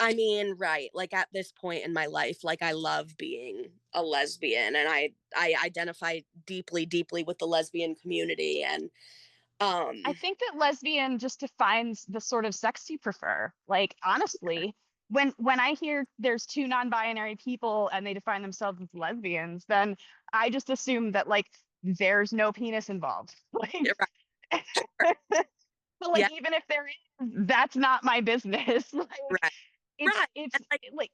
[SPEAKER 1] I mean, right, like at this point in my life, like I love being a lesbian and I identify deeply deeply with the lesbian community and
[SPEAKER 2] I
[SPEAKER 1] um
[SPEAKER 2] think that lesbian just defines the sort of sex you prefer. Like honestly, when I hear there's two non-binary people and they define themselves as lesbians, then I just assume that like there's no penis involved.
[SPEAKER 1] yeah,
[SPEAKER 2] Like
[SPEAKER 1] right, sure.
[SPEAKER 2] but
[SPEAKER 1] Yeah,
[SPEAKER 2] like even if there is, that's not my business. Like
[SPEAKER 1] right.
[SPEAKER 2] it's
[SPEAKER 1] Right.
[SPEAKER 2] it's
[SPEAKER 1] And like
[SPEAKER 2] like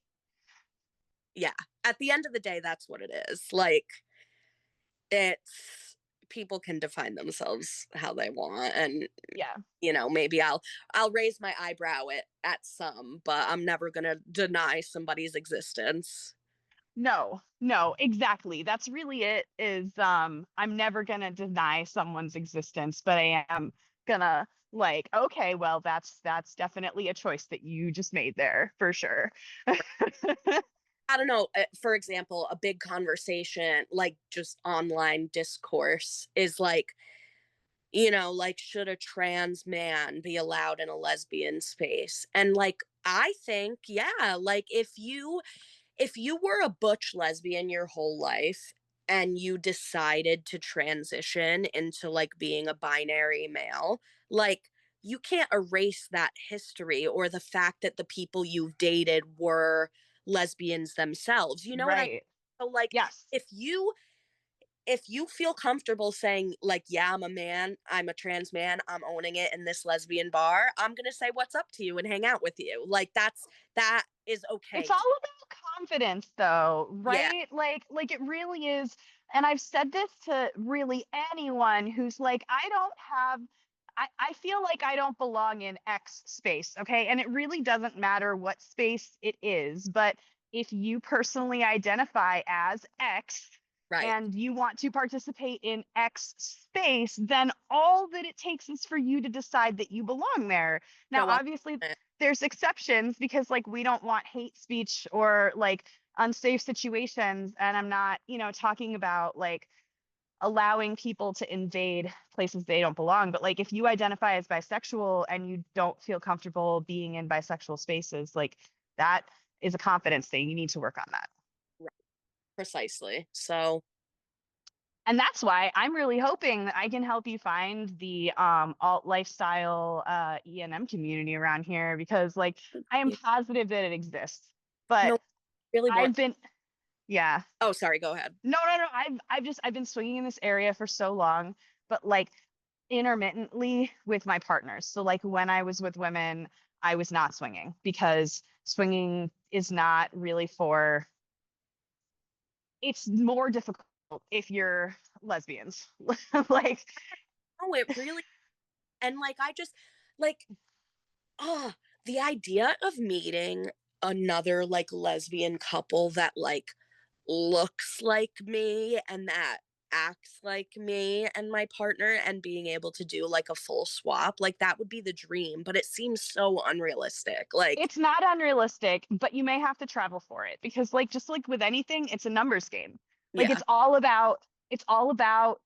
[SPEAKER 1] yeah, at the end of the day that's what it is. Like it's people can define themselves how they want and
[SPEAKER 2] yeah.
[SPEAKER 1] maybe I'll raise my eyebrow at some, but I'm never going to deny somebody's existence.
[SPEAKER 2] No, no, exactly. That's really it is I'm never gonna deny someone's existence, but I am gonna like, okay, well that's definitely a choice that you just made there for sure.
[SPEAKER 1] I don't know, for example, a big conversation like just online discourse is like, like should a trans man be allowed in a lesbian space? And like I think yeah, like if you were a butch lesbian your whole life and you decided to transition into like being a binary male, like you can't erase that history or the fact that the people you've dated were lesbians themselves. You know what I
[SPEAKER 2] Right.
[SPEAKER 1] so like
[SPEAKER 2] Yes.
[SPEAKER 1] if you if you feel comfortable saying like, yeah, I'm a man, I'm a trans man, I'm owning it in this lesbian bar, I'm going to say what's up to you and hang out with you. Like that is
[SPEAKER 2] It's
[SPEAKER 1] okay.
[SPEAKER 2] all about confidence though,
[SPEAKER 1] Yeah,
[SPEAKER 2] right? Like it really is. And I've said this to really anyone who's like, I feel like I don't belong in X space, okay? And it really doesn't matter what space it is, but if you personally identify as X
[SPEAKER 1] right.
[SPEAKER 2] and you want to participate in X space, then all that it takes is for you to decide that you belong there. Now,
[SPEAKER 1] Show up.
[SPEAKER 2] obviously, there's exceptions because like we don't want hate speech or like unsafe situations, and I'm not, talking about like allowing people to invade places they don't belong, but like if you identify as bisexual and you don't feel comfortable being in bisexual spaces, like that is a confidence thing. You need to work on that.
[SPEAKER 1] Right, precisely. So,
[SPEAKER 2] And that's why I'm really hoping that I can help you find the alt lifestyle E&M community around here, because like I am
[SPEAKER 1] you
[SPEAKER 2] positive that it exists. But
[SPEAKER 1] know, really want
[SPEAKER 2] I've been, yeah.
[SPEAKER 1] Oh, sorry, go ahead.
[SPEAKER 2] No, no, no. I've been swinging in this area for so long, but like intermittently with my partners. So like when I was with women, I was not swinging because swinging is not really for, it's more difficult if you're lesbians. Like
[SPEAKER 1] Oh, it really and like I just like oh, the idea of meeting another like lesbian couple that like looks like me and that acts like me and my partner and being able to do like a full swap, like that would be the dream, but it seems so unrealistic. Like,
[SPEAKER 2] it's not unrealistic, but you may have to travel for it because like just like with anything, it's a numbers game. Like
[SPEAKER 1] yeah,
[SPEAKER 2] it's all about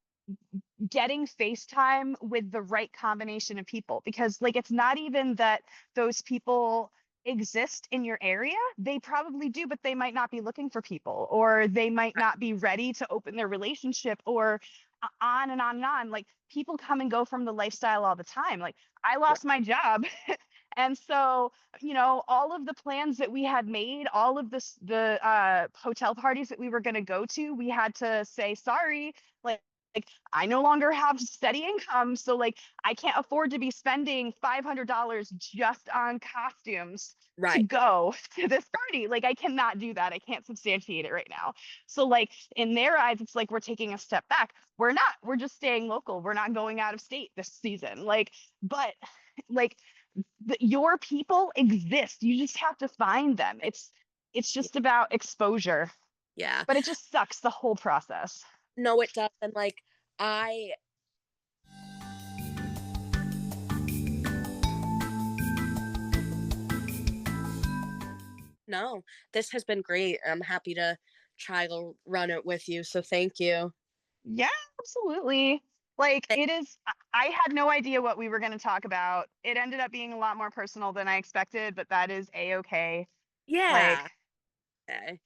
[SPEAKER 2] getting FaceTime with the right combination of people, because like it's not even that those people exist in your area. They probably do, but they might not be looking for people, or they might
[SPEAKER 1] right,
[SPEAKER 2] not be ready to open their relationship, or on and on and on. Like people come and go from the lifestyle all the time. Like I
[SPEAKER 1] right,
[SPEAKER 2] lost my job. And so, all of the plans that we had made, all of the hotel parties that we were going to go to, we had to say sorry. Like I no longer have steady income, so like I can't afford to be spending $500 just on costumes to
[SPEAKER 1] right.
[SPEAKER 2] go to this party. Like I cannot do that. I can't substantiate it right now. So like in their eyes, it's like we're taking a step back. We're not. We're just staying local. We're not going out of state this season. But like your people exist. You just have to find them. It's
[SPEAKER 1] Yeah,
[SPEAKER 2] just about exposure,
[SPEAKER 1] yeah.
[SPEAKER 2] but it just sucks the whole process.
[SPEAKER 1] No, it does. And like, I, no, this has been great. I'm happy to try to run it with you. So thank you.
[SPEAKER 2] Yeah, absolutely. Like it is, I had no idea what we were going to talk about. It ended up being a lot more personal than I expected, but that is a-okay. Like
[SPEAKER 1] Yeah. Okay.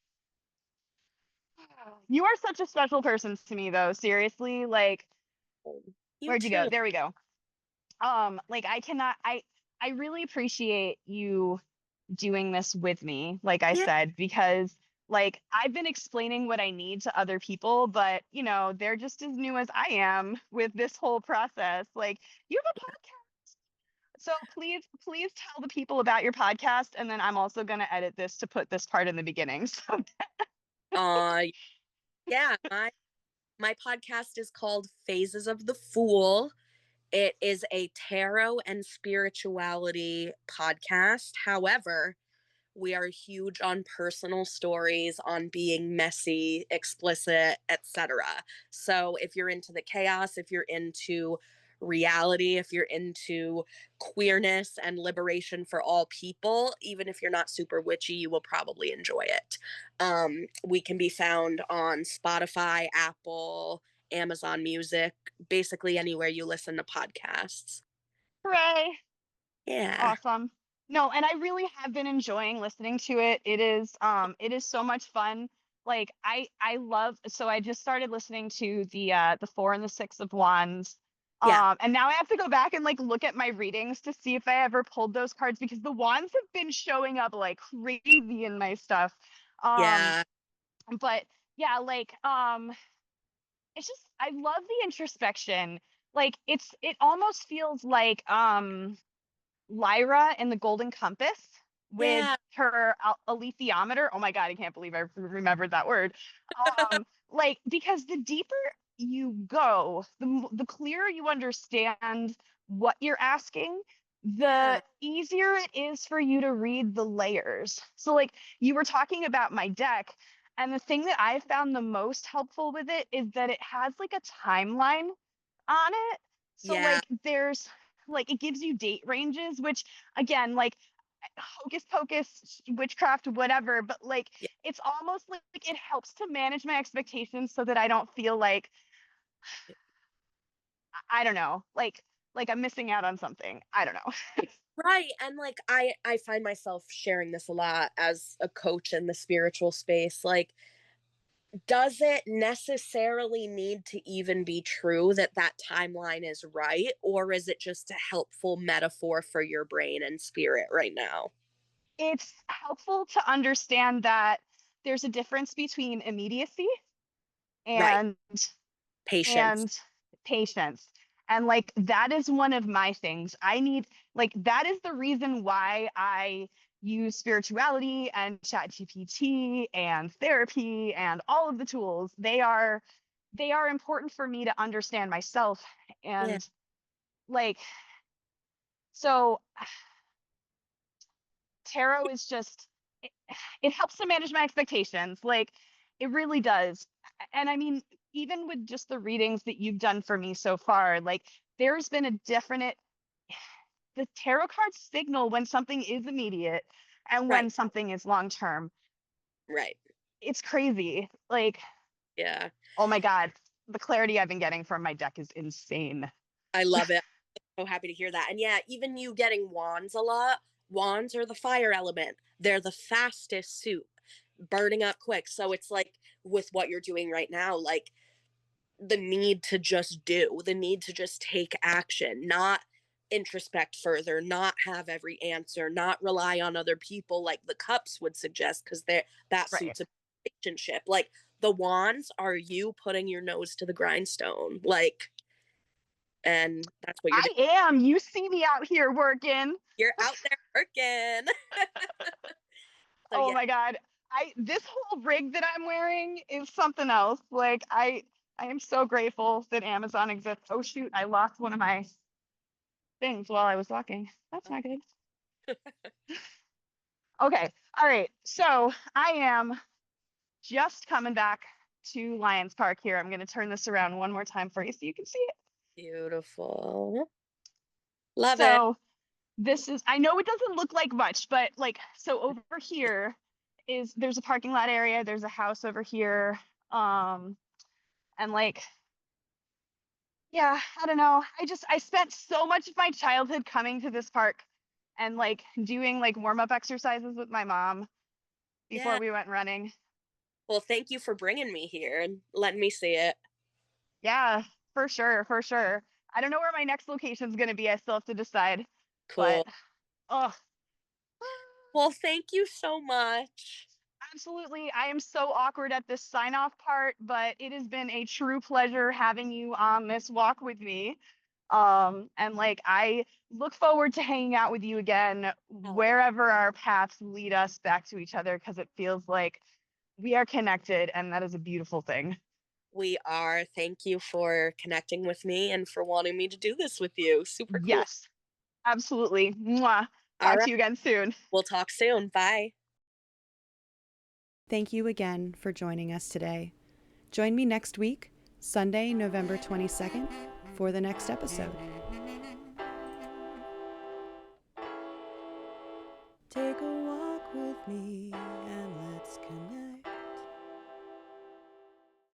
[SPEAKER 2] you are such a special person to me though. Seriously, like
[SPEAKER 1] You
[SPEAKER 2] where'd you go?
[SPEAKER 1] too.
[SPEAKER 2] There we go. Like I really appreciate you doing this with me, like I
[SPEAKER 1] Yeah.
[SPEAKER 2] said, because like I've been explaining what I need to other people, but they're just as new as I am with this whole process. Like you have a podcast. So please tell the people about your podcast, and then I'm also going to edit this to put this part in the beginning. So
[SPEAKER 1] Uh, yeah. My podcast is called Phases of the Fool. It is a tarot and spirituality podcast. However, we are huge on personal stories, on being messy, explicit, etc. So if you're into the chaos, if you're into reality, if you're into queerness and liberation for all people, even if you're not super witchy, you will probably enjoy it. We can be found on Spotify, Apple, Amazon Music, basically anywhere you listen to podcasts.
[SPEAKER 2] hooray.
[SPEAKER 1] Yeah.
[SPEAKER 2] Awesome. No, and I really have been enjoying listening to it. It is so much fun. Like I love, so I just started listening to the 4 and the 6 of Wands.
[SPEAKER 1] Yeah.
[SPEAKER 2] And now I have to go back and like look at my readings to see if I ever pulled those cards because the wands have been showing up like crazy in my stuff. Um,
[SPEAKER 1] Yeah.
[SPEAKER 2] but yeah, like it's just I love the introspection. Like it almost feels like Lyra in the Golden Compass with
[SPEAKER 1] Yeah.
[SPEAKER 2] her alethiometer. Oh my God, I can't believe I remembered that word. Like because the deeper you go, the clearer you understand what you're asking, the
[SPEAKER 1] Yeah.
[SPEAKER 2] easier it is for you to read the layers. So like you were talking about my deck, and the thing that I found the most helpful with it is that it has like a timeline on it. So
[SPEAKER 1] Yeah.
[SPEAKER 2] like there's like it gives you date ranges, which again, like hocus pocus, witchcraft, whatever, but like
[SPEAKER 1] Yeah.
[SPEAKER 2] it's almost like it helps to manage my expectations so that I don't feel like I don't know, like I'm missing out on something. I don't know.
[SPEAKER 1] Right. And like I find myself sharing this a lot as a coach in the spiritual space. Like, does it necessarily need to even be true that that timeline is right, or is it just a helpful metaphor for your brain and spirit right now?
[SPEAKER 2] It's helpful to understand that there's a difference between immediacy
[SPEAKER 1] Right.
[SPEAKER 2] and
[SPEAKER 1] Patience.
[SPEAKER 2] and patience. And like that is one of my things. I need like that is the reason why I use spirituality and chat GPT and therapy and all of the tools. They are important for me to understand myself.
[SPEAKER 1] Yeah.
[SPEAKER 2] And like so tarot is just it, it helps to manage my expectations. Like it really does. And I mean, even with just the readings that you've done for me so far, like there's been a definite the tarot cards signal when something is immediate and
[SPEAKER 1] Right.
[SPEAKER 2] when something is long term.
[SPEAKER 1] Right.
[SPEAKER 2] It's crazy. Like,
[SPEAKER 1] Yeah.
[SPEAKER 2] oh my God, the clarity I've been getting from my deck is insane.
[SPEAKER 1] I love it. So happy to hear that. And yeah, even you getting wands a lot, wands are the fire element. They're the fastest suit, burning up quick. So it's like with what you're doing right now, like the need to just do, the need to just take action, not introspect further, not have every answer, not rely on other people like the cups would suggest, because they're that
[SPEAKER 2] Right.
[SPEAKER 1] suits a relationship. Like the wands are you putting your nose to the grindstone. Like, and that's what you're doing.
[SPEAKER 2] I am. You see me out here working.
[SPEAKER 1] You're out there working. So
[SPEAKER 2] Oh
[SPEAKER 1] yeah,
[SPEAKER 2] my God. This whole rig that I'm wearing is something else. Like I am so grateful that Amazon exists. Oh shoot, I lost one of my things while I was walking. That's not good. Okay. All right. So I am just coming back to Lions Park here. I'm going to turn this around one more time for you so you can see it.
[SPEAKER 1] beautiful. Love it.
[SPEAKER 2] So this is, I know it doesn't look like much, but like, so over here is there's a parking lot area, there's a house over here. Um, and like, yeah, I don't know. I spent so much of my childhood coming to this park and like doing like warm up exercises with my mom before
[SPEAKER 1] Yeah.
[SPEAKER 2] we went running.
[SPEAKER 1] Well, thank you for bringing me here and letting me see it.
[SPEAKER 2] Yeah, for sure, for sure. I don't know where my next location is going to be. I still have to decide, but
[SPEAKER 1] Cool.
[SPEAKER 2] oh,
[SPEAKER 1] Well, thank you so much.
[SPEAKER 2] absolutely. I am so awkward at this sign off part, but it has been a true pleasure having you on this walk with me. And like I look forward to hanging out with you again
[SPEAKER 1] Hell yeah.
[SPEAKER 2] wherever our paths lead us back to each other because it feels like we are connected and that is a beautiful thing.
[SPEAKER 1] We are. Thank you for connecting with me and for wanting me to do this with you. Super cool.
[SPEAKER 2] Yes, absolutely. Mwah.
[SPEAKER 1] All
[SPEAKER 2] Talk
[SPEAKER 1] right.
[SPEAKER 2] to you again soon.
[SPEAKER 1] We'll talk soon. Bye.
[SPEAKER 3] Thank you again for joining us today. Join me next week, Sunday, November 22nd, for the next episode. Take a walk with me and let's connect.